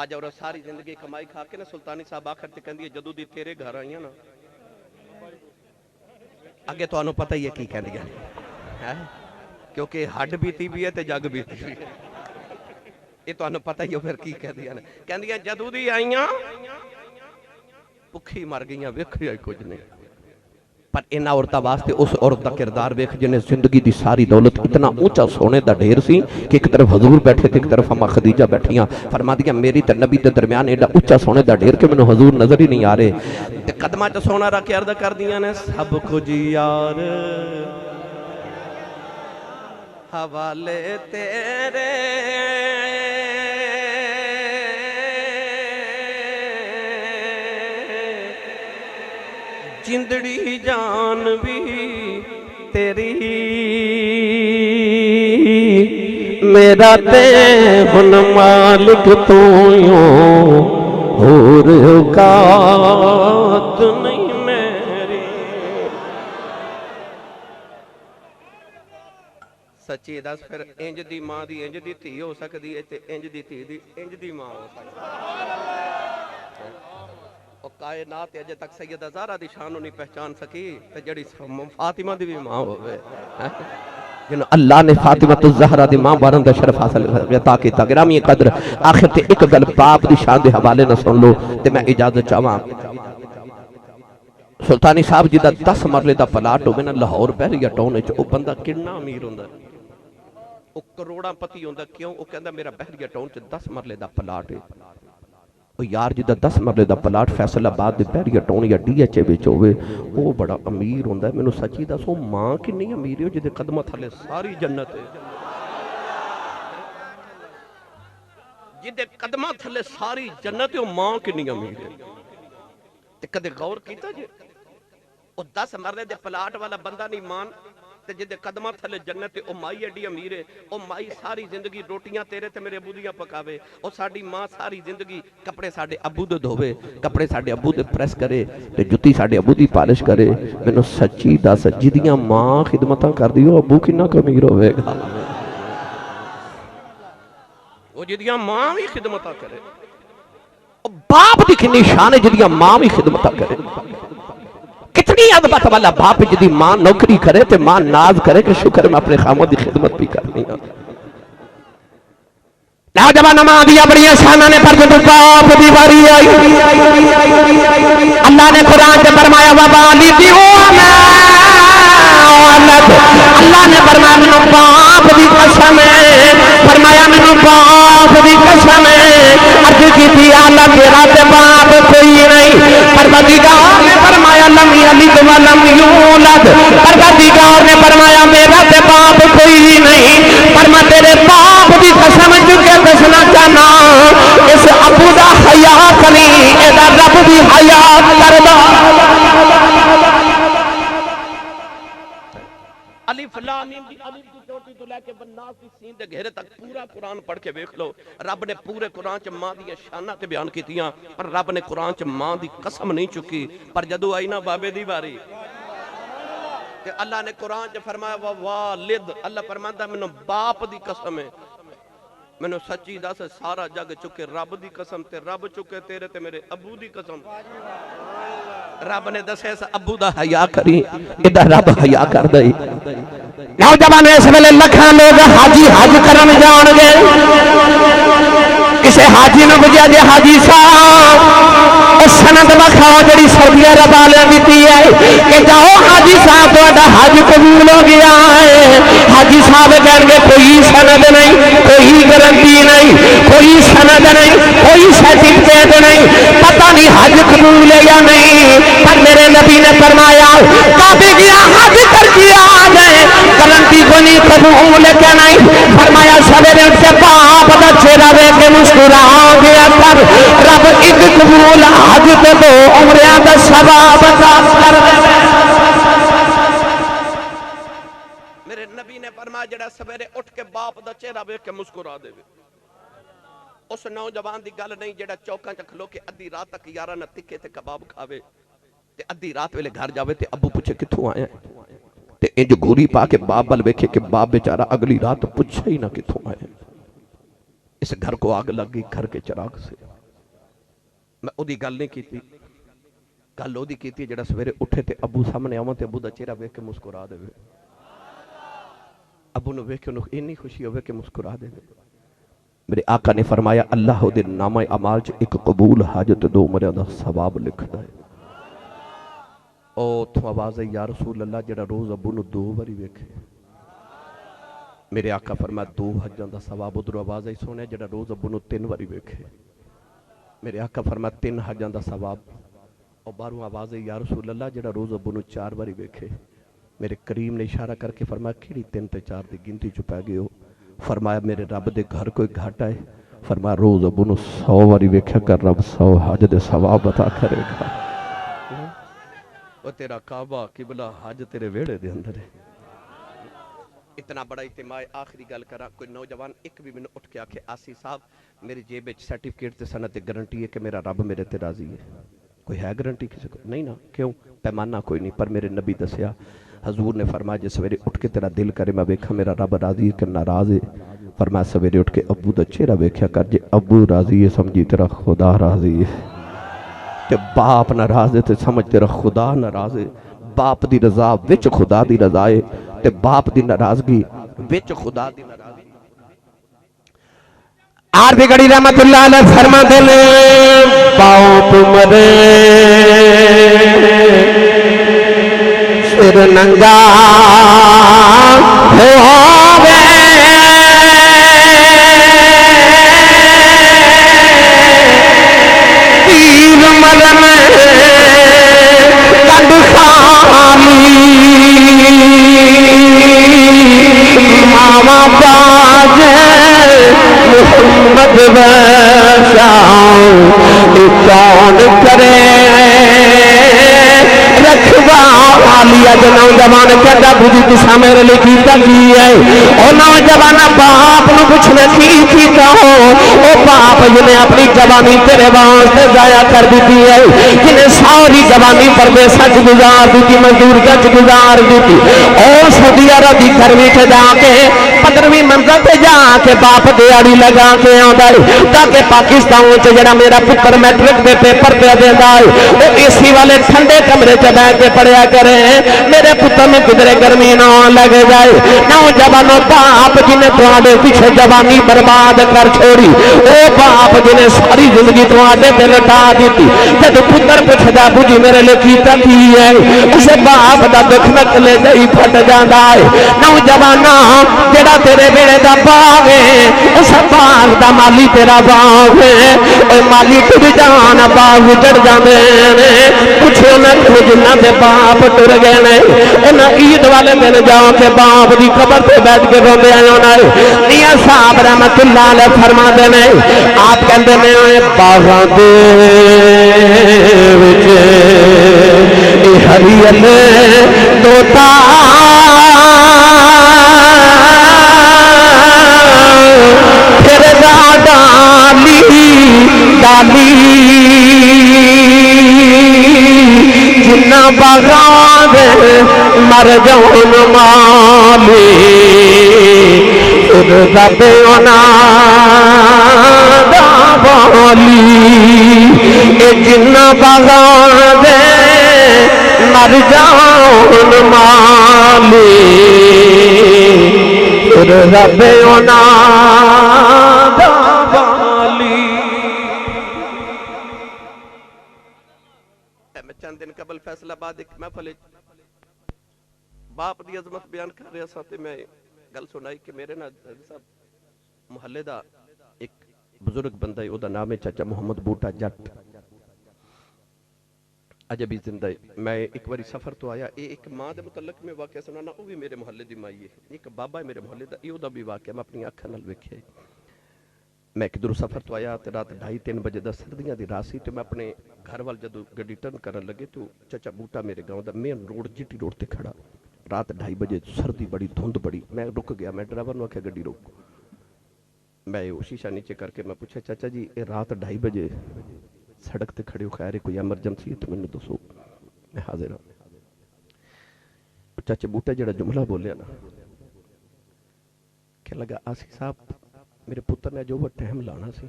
A: آج عورت ساری زندگی کمائی کھا کے نا سلطانی صاحب آخر تے کہندی ہے جدو دی تیرے گھر آئیاں نا آگے تو آنو پتہ ہی ہے کی کہندی ہے کیونکہ ہڈ بیتی بھی ہے تے جگ بیتی بھی ہے یہ تو آنو پتہ ہی ہے پھر کی کہندی ہے کہندی ہے جدو دی آئیاں پکھی مر گئیاں ویکھیا ہی کچھ نہیں پر انہاں عورتاں واسطے اس عورت دا کردار ویکھ جنہیں زندگی دی ساری دولت اتنا اونچا سونے دا ڈھیر سی کہ ایک طرف حضور بیٹھے تھے ایک طرف ہمیں خدیجہ بیٹھیاں فرما دیا میری تے نبی دے درمیان ایڈا اونچا سونے دا ڈھیر کہ میں نے حضور نظر ہی نہیں آ رہے تے قدمہ چ سونا رکھ کے عرض کر دیا نے سب کچھ یار حوالے تیرے جندڑی جان بھی تیری میرا تے ہن مالک تو یوں اور اوقات نہیں میری سچی دس پھر انج دی ماں دی انج دی تھی ہو سکتی ہے تے انج دی تھی دی انج دی ماں ہو سکتی کائنات اجے تک سیدہ زہرا دی شانوں نہیں پہچان سکی تے جڑی فاطمہ دی بھی ماں ہوئے جنہوں اللہ نے فاطمہ الزہرا دی ماں بارن دا شرف حاصل عطا کیتا گرامی قدر آخر تے ایک گل باپ دی شان دے حوالے نہ سن لو تے میں اجازت چاہواں سلطانی صاحب جی دا 10 مرلے دا پلاٹ ہوئے نا لاہور بحریہ ٹاؤن وچ او بندہ کتنا امیر ہوندا او کروڑاں پتی ہوندا کیوں او کہندا میرا بحریہ ٹاؤن وچ 10 مرلے دا پلاٹ ہے او یار جدہ 10 مرلے دا پلاٹ فیصل آباد دے بحریہ ٹاؤن یا ڈی ایچ اے وچ ہوئے او بڑا امیر ہوندا ہے مینوں سچی دسو ماں کنی امیر ہے جدے قدمہ تھلے ساری جنت ہے جدے قدمہ تھلے ساری جنت ہے او ماں کنی امیر ہے تے کدے غور کیتا جے او 10 مرلے دے پلاٹ والا بندہ نہیں مان تے جدے قدمہ تھلے جنت ہے او مائی ایڈی امیر ہے او مائی ساری زندگی روٹیاں تیرے تے میرے ابو دیاں پکاوے او ساڑی ماں ساری زندگی کپڑے ساڑے ابو دے دھوے کپڑے ساڑے ابو دے پریس کرے تے جتی ساڑے ابو دی پالش کرے میں نے سچی دس جدیاں ماں خدمتاں کر دیو ابو کنا کمیر ہوئے گا وہ جدیاں ماں بھی خدمتاں کرے باپ دی کنی شان ہے جدیاں ماں بھی خدمتاں کرے کتنی عظمت والا باپ جدی ماں نوکری کرے تے ماں ناز کرے کہ شکر میں اپنے خامد دی خدمت بھی کرنی ہے نوجوان ماں دیا بڑی شانہ نے پر جب باپ دی باری آئی اللہ نے قرآن سے فرمایا وَوَالِدٍ وَمَا وَلَدَ اللہ نے فرمایا منو باپ دی قسم ہے فرمایا منو باپ دی قسم ہے عرض کی تھی اللہ تیرا تے باپ کوئی نہیں پروردگار نے فرمایا لم یلد ولم یولد پروردگار نے فرمایا میرا تے باپ کوئی نہیں فرما تیرے باپ دی قسم چکے دسنا چاہنا اس ابو دا حیات نہیں ایدہ رب دی حیات کردہ الف لام میم دی الف دی چوٹی تو لے کے بناس دی سین دے گھیرے تک پورا قرآن پڑھ کے دیکھ لو رب نے پورے قرآن چ ماں دی شانہ تے بیان کیتیاں پر رب نے قرآن چ ماں دی قسم نہیں چکی پر جدو آئی نا بابے دی باری کہ اللہ نے قرآن چ فرمایا والد اللہ فرماتا منو باپ دی قسم ہے منو سچی دس سارا جگ چکے رب دی قسم تے رب چکے تیرے تے میرے ابو دی قسم رب نے دسے اس ابو دا حیا کری ادھا رب حیا کر دئی نوجوان اس ویلے لکھاں لوگ حاجی حج کرن جان گے کسے حاجی نو بجیا جے حاجی صاحب اس سند بکھاؤ جڑی سعودی عرب والے دیتی ہے کہ جاؤ حاجی صاحب تہاڈا حج قبول ہو گیا ہے حاجی صاحب کہن گے کوئی سند نہیں کوئی گارنٹی نہیں کوئی سند نہیں کوئی سرٹیفکیٹ نہیں پتہ نہیں حج قبول ہے یا نہیں پر میرے نبی نے فرمایا کعبے گیا حج کر کے آ جائے گارنٹی کو نہیں قبول کیا نہیں فرمایا سویرے اٹھ کے باپ دا چہرہ دیکھ کے مسکرا گیا کر رب ایک قبول حج تے دو عمریاں دا ثواب عطا کر دے میرے نبی نے فرمایا جڑا سویرے اٹھ کے باپ دا چہرہ دیکھ کے مسکرا دے اس نوجوان دی گل نہیں جڑا چوکاں چ کھلو کے ادھی رات تک یاراں نال تکے تے کباب کھاوے تے ادھی رات ویلے گھر جاوے تے ابو پوچھے کتھوں آئے تے انج گھوری پا کے باپ بل ویکھے کہ باپ بیچارہ اگلی رات پوچھے ہی نہ کتھوں آئے اس گھر کو آگ لگ گئی گھر کے چراغ سے میں او دی گل نہیں کیتی گل او دی کیتی جڑا سویرے اٹھے تے ابو سامنے آواں تے ابو دا چہرہ ویکھ کے مسکرا دے ابو نو ویکھ کے انہوں اتنی خوشی ہوئے کہ مسکرا دے میرے آقا نے فرمایا اللہ دے نامہ اعمال چ ایک قبول حاجت دو عمریاں دا ثواب لکھدا ہے او تو آواز ہے یا رسول اللہ جڑا روز ابو نو 2 باری ویکھے میرے آقا فرمایا 2 حجاں دا ثواب ادھر آواز ہے سونے جڑا روز ابو نو 3 باری ویکھے میرے آقا فرمایا 3 حجاں دا ثواب اور 12 آواز ہے یا رسول اللہ جڑا روز ابو نو 4 باری ویکھے میرے کریم نے اشارہ کر کے فرمایا کیڑی 3 تے 4 دی گنتی چ پے گئے ہو فرمایا میرے رب دے گھر کوئی گھاٹا ہے فرمایا روز ابو نو 100 باری ویکھیا کر رب 100 حج دے ثواب عطا کرے گا وہ تیرا کعبہ قبلہ حج تیرے ویڑے دے اندر ہے اتنا بڑا اجتماع آخری گل کرا کوئی نوجوان ایک بھی منو اٹھ کے آکھے آسی صاحب میری جیب وچ سرٹیفکیٹ تے سند گارنٹی ہے کہ میرا رب میرے تے راضی ہے کوئی ہے گارنٹی کسی کو نہیں نا کیوں پیمانہ کوئی نہیں پر میرے نبی دسیا حضور نے فرمایا جے سویرے اٹھ کے تیرا دل کرے میں ویکھا میرا رب راضی ہے کہ ناراض ہے فرمایا سویرے اٹھ کے ابو دا چہرہ ویکھیا کر جے ابو راضی ہے سمجھی تیرا خدا راضی ہے کہ باپ ناراض ہے تے سمجھ تیرا خدا ناراض ہے باپ دی رضا وچ خدا دی رضا ہے تے باپ دی ناراضگی وچ خدا دی ناراضگی عارف گڑھی رحمت اللہ علیہ فرما دے پاؤ تمرے سر ننگا ہووے تیر مرن کنڈ خالی ماما باج محمد ویسا کون کرے رکھوا حالیہ جو نوجوان کہتا بجی تسا میرے لئے کیتا کی ہے او نوجوان باپ نو کچھ نہ کیتا ہو او باپ جنہیں اپنی جوانی تیرے واسطے ضائع کر دیتی ہے جنہیں ساری جوانی پردے سچ گزار دیتی مزدور گچ گزار دیتی او سعودی عرب دی گھرمی کے جا کے 15ویں منزل پہ جا کے باپ دیاری لگا کے آندا ہے تاکہ پاکستان وچ جڑا میرا پتر میٹرک دے پیپر دے دیندا ہے او اسی والے ٹھنڈے کمرے چ بیٹھ کے پڑھیا کرے میرے پتر میں کدھر گرمی نہ لگ جائے نوجوانوں باپ جنہیں تواڈے پیچھے جوانی برباد کر چھوڑی او باپ جنہیں ساری زندگی تواڈے تے لٹا دیتی جد پتر پوچھدا بوجی میرے لئے کیتا کی ہے اسے باپ دا دکھ نکلے جئی پھٹ جاندا ہے نوجواناں جڑا تیرے بیڑے دا باغ ہے اس باغ دا مالی تیرا باغ ہے اے مالی ٹر جان باغ چڑھ جاندے نے پوچھو نہ جنہ دے باپ ٹر گئے نے انہاں عید والے دن جاؤ کے باپ دی قبر تے بیٹھ کے روندے آئے ہونا ہے میاں صاحب رحمت اللہ علیہ فرما دے نے آپ کہندے نے باغاں دے وچ ہریل توتا پھر ڈالی ڈالی جنہ باغاں دے مر جون مالی پھر دبے اونا دا والی اے جنہ باغاں دے ہر جان مالی پھر رب اونا دا والی. میں چند دن قبل فیصل آباد ایک محفل باپ دی عظمت بیان کر رہا سا تے میں گل سنائی کہ میرے نا صاحب محلے دا ایک بزرگ بندہ ہے، او دا نام ہے چاچا محمد بوٹا جٹ، اجے بھی زندہ ہے. میں ایک باری سفر تو آیا، ایک ماں دے متعلق میں واقعہ سنانا، وہ بھی میرے محلے دی مائی ہے. ایک بابا ہے میرے محلے دا، ایو دا بھی واقعہ میں اپنی آنکھاں نال ویکھیا ہے. میں کدھر سفر تو آیا تے رات 2:30-3 بجے دا سردیاں دی رات سی تے میں اپنے گھر وال جدو گڈی ٹرن کرن لگے تو چچا بوٹا میرے گاؤں دا مین روڈ جٹی روڈ تے کھڑا، رات 2:30 بجے سردی بڑی دھند بڑی. میں رک گیا، میں ڈرائیور نو آکھیا گڈی روک. میں شیشہ نیچے کر کے میں پوچھا چاچا جی اے رات 2:30 بجے سڑک تے کھڑے ہو، خیر ہے کوئی ایمرجنسی ہے تو میں نے دسو میں حاضر ہوں. چاچا بوٹا جڑا جملہ بولیا نا کہ لگا آسی صاحب میرے پتر نے جو وہ ٹائم لانا سی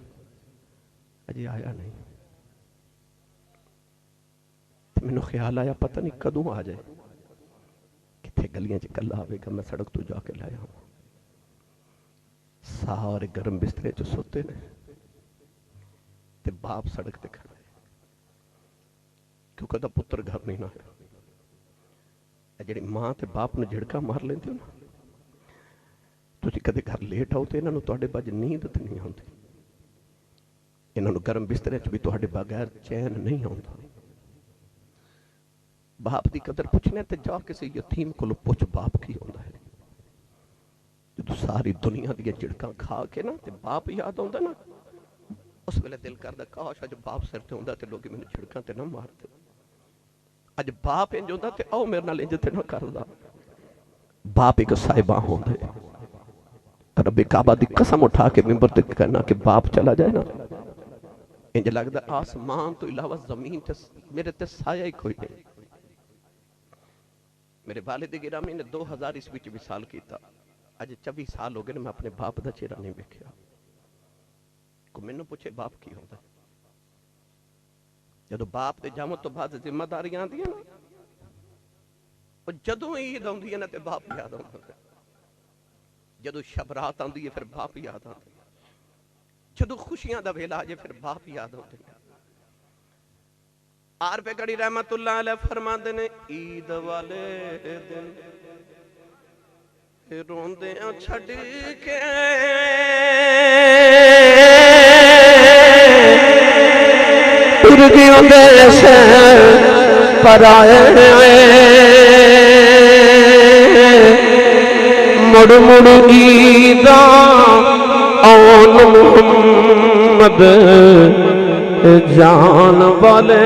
A: اجے آیا نہیں. میں نے خیال آیا پتہ نہیں کدوں آ جائے، کتھے گلیاں چ کلا آوے گا. میں سڑک تو جا کے لایا ہوں، سارے گرم بسترے چ سوتے نے تے باپ سڑک تے کھڑا ہے کیونکہ دا پتر گھر نہیں نہ ہے. جڑی ماں تے باپ نے جھڑکا مار لیندے ہو نا، تسی کدے گھر لیٹ آؤ تے انہاں نوں تواڈے بج نیند تے نہیں ہوندی، انہاں نوں گرم بسترے چ بھی تواڈے بغیر چین نہیں ہوندا. باپ دی قدر پوچھنے تے جا کسی یتیم کولوں پوچھ باپ کی ہوندا ہے. جدو ساری دنیا دی جھڑکاں کھا کے نا تے باپ یاد ہوندا نا، اس ویلے دل کردا کاش اج باپ سر تے ہوندا تے لوگ مینوں جھڑکاں تے نہ مارتے. اج باپ انج ہوندا تے او میرے نال انج تے نہ کردا. باپ ایک صاحباں ہوندے، رب کعبہ دی قسم اٹھا کے منبر تے کہنا کہ باپ چلا جائے نا انج لگدا آسمان تو علاوہ زمین تے میرے تے سایہ ہی کوئی نہیں. میرے والد گرامی نے 2000 عیسوی وچ وصال کیتا، اج 24 سال ہو گئے میں اپنے باپ دا چہرہ نہیں ویکھیا. کو مینوں پوچھے باپ کی ہوندا ہے؟ جدو باپ دے جامت تو بعد ذمہ داریاں آندیاں نا، اور جدو عید آندی ہے نا تے باپ یاد آندا ہے. جدو شب رات آندی ہے پھر باپ یاد آندا ہے. جدو خوشیاں دا ویلا آجے پھر باپ یاد آندا ہے. آر پہ گڑی رحمت اللہ علیہ فرماندے نے عید والے دن روندے ہیں چھڑ کے پردیوں دے سے پر آئے مڑ مڑ عیداں آن محمد جان والے